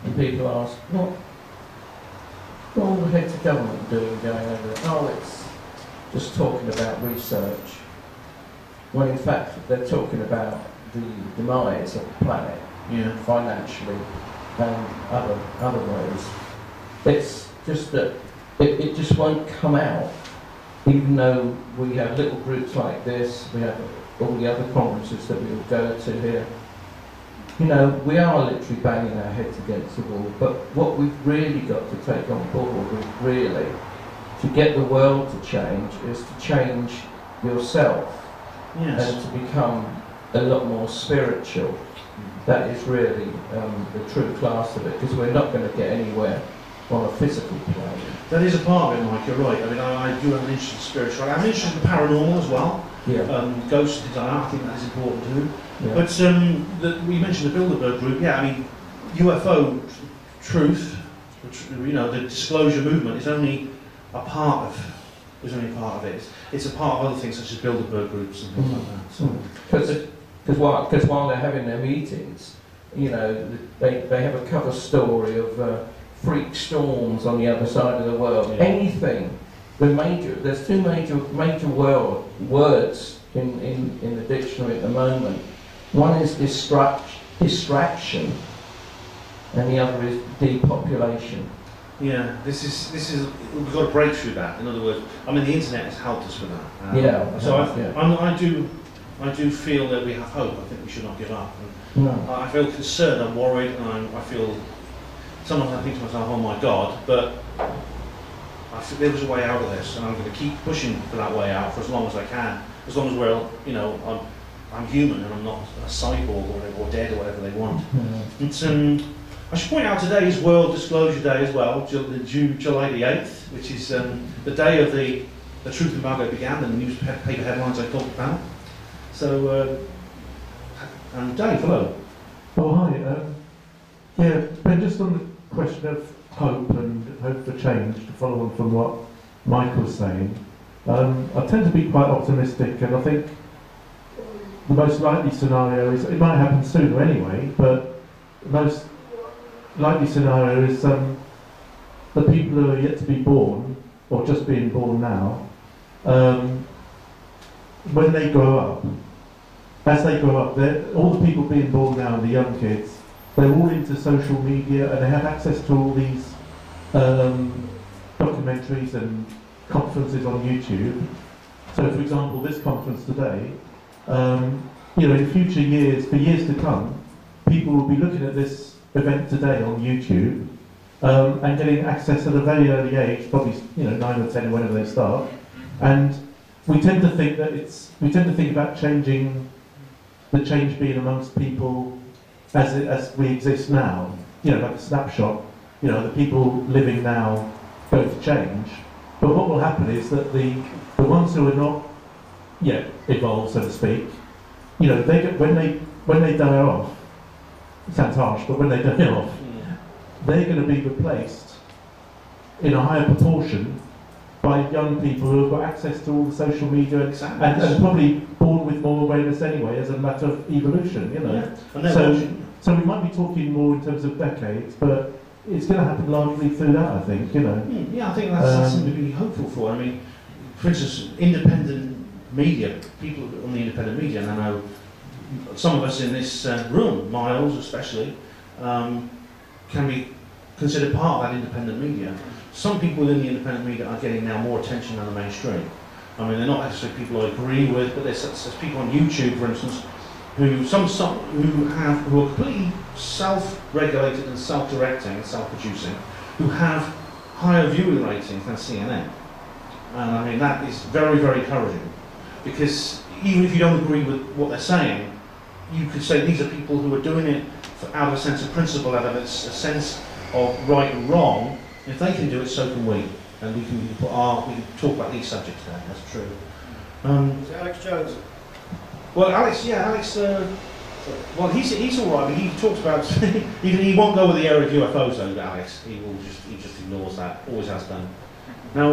And people ask, what are all the heads of government doing going over there? Oh, it's just talking about research. When in fact they're talking about the demise of the planet, financially and other ways. It's just that it just won't come out, even though we have little groups like this, we have all the other conferences that we will go to here. You know, we are literally banging our heads against the wall, but what we've really got to take on board with, really, to get the world to change, is to change yourself. Yes. And to become a lot more spiritual. That is really the true class of it, because we're not going to get anywhere on a physical plane. That is a part of it, Mike, you're right. I mean, I do have an interest in spirituality. I'm interested in the paranormal as well. Yeah. Ghosts and things like that, I think that is important too. Yeah. But we mentioned the Bilderberg group. Yeah, I mean, UFO truth, the disclosure movement is only a part of. Is only a part of it. It's a part of other things such as Bilderberg groups and things like that. So, because while they're having their meetings, you know, they have a cover story of freak storms on the other side of the world. Yeah. Anything. There's two major words in the dictionary at the moment. One is distraction, and the other is depopulation. yeah, this is we've got to break through that. In other words, I mean, the internet has helped us with that. So I do feel that we have hope. I think we should not give up. No. I feel concerned. I'm worried, and I feel. Sometimes I think to myself, oh my God, but I feel there was a way out of this, and I'm going to keep pushing for that way out for as long as I can. As long as I'm human and I'm not a cyborg or whatever, or dead or whatever they want. It's, I should point out today is World Disclosure Day as well, July the 8th, which is the day of the truth embargo began, the newspaper headlines I talked about. So, and Dave, hello. Oh, hi. Yeah, Ben, just on the question of hope and hope for change, to follow on from what Mike was saying, I tend to be quite optimistic, and I think the most likely scenario is, it might happen sooner anyway, but the most likely scenario is the people who are yet to be born, or just being born now, when they grow up, as they grow up, all the people being born now, the young kids, they're all into social media and they have access to all these documentaries and conferences on YouTube. So, for example, this conference today, in future years, for years to come, people will be looking at this event today on YouTube and getting access at a very early age, probably 9 or 10 or whenever they start. And we tend to think about changing, the change being amongst people as we exist now, like a snapshot, the people living now go to change. But what will happen is that the ones who are not yet evolved, so to speak, they get, when they die off, it sounds harsh, but when they die off, they're going to be replaced in a higher proportion by young people who have got access to all the social media and probably born with more awareness anyway, as a matter of evolution, Yeah. And So we might be talking more in terms of decades, but it's going to happen largely through that, I think, you know. Yeah, I think that's something to be hopeful for. I mean, for instance, independent media, people on the independent media, and I know some of us in this room, Miles especially, can be considered part of that independent media. Some people within the independent media are getting now more attention than the mainstream. I mean, they're not necessarily people I agree with, but there's people on YouTube, for instance, who who are completely self-regulated and self-directing and self-producing, who have higher viewing ratings than CNN. And I mean, that is very, very encouraging, because even if you don't agree with what they're saying, you could say these are people who are doing it out of a sense of principle, out of a sense of right and wrong. If they can do it, so can we. And we can talk about these subjects now. That's true. Is it Alex Jones? Well, Alex, well, he's all right. But he talks about he won't go with the area of UFOs though. Alex, he just ignores that. Always has done. Now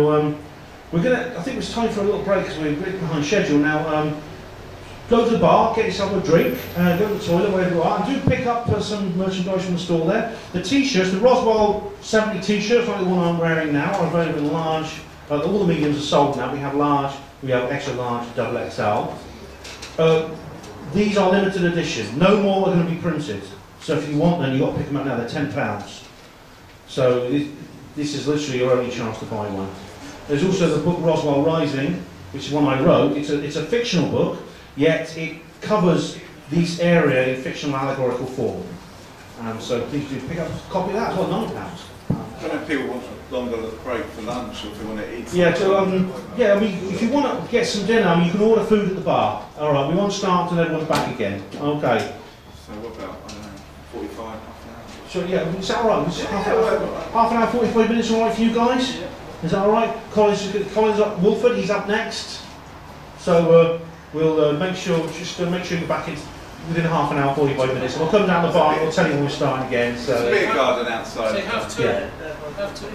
we're gonna. I think it's time for a little break because we're a bit behind schedule now. Go to the bar, get yourself a drink, go to the toilet, wherever you are, and do pick up some merchandise from the store there. The t-shirts, the Roswell 70 t-shirts, like the one I'm wearing now, are available in large. All the mediums are sold now. We have large, we have extra large, double XL. These are limited edition. No more are going to be printed. So if you want them, you've got to pick them up now. They're £10. So this is literally your only chance to buy one. There's also the book Roswell Rising, which is one I wrote. It's a fictional book. Yet it covers this area in fictional allegorical form. So please do pick up a copy of that as well, £9. I don't know if people want a longer break for lunch or if they want to eat. Yeah, I mean, if you want to get some dinner, you can order food at the bar. All right, we won't start until everyone's back again. Okay. So what about, I don't know, 45, half an hour? So yeah, is that all right? Half an hour, 45 minutes, all right for you guys? Yeah. Is that all right? Colin's up. Wolford, he's up next. So. We'll make sure you're back in within half an hour, 45 minutes. And we'll come down the bar and we'll tell you when we're starting again. So there's a beer garden outside. So have two. Yeah. Have two.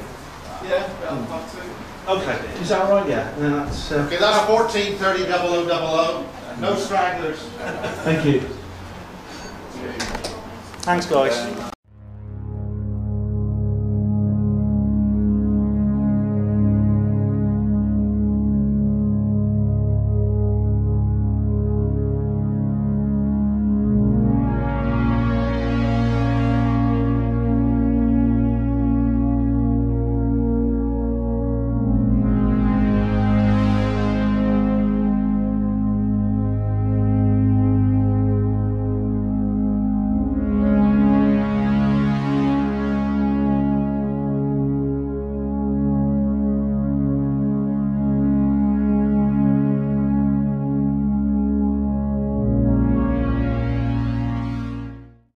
Yeah, about half two. Okay, is that all right? Yeah. And then that's, Okay, that's 1430 0000. No stragglers. Thank you. Thanks, guys.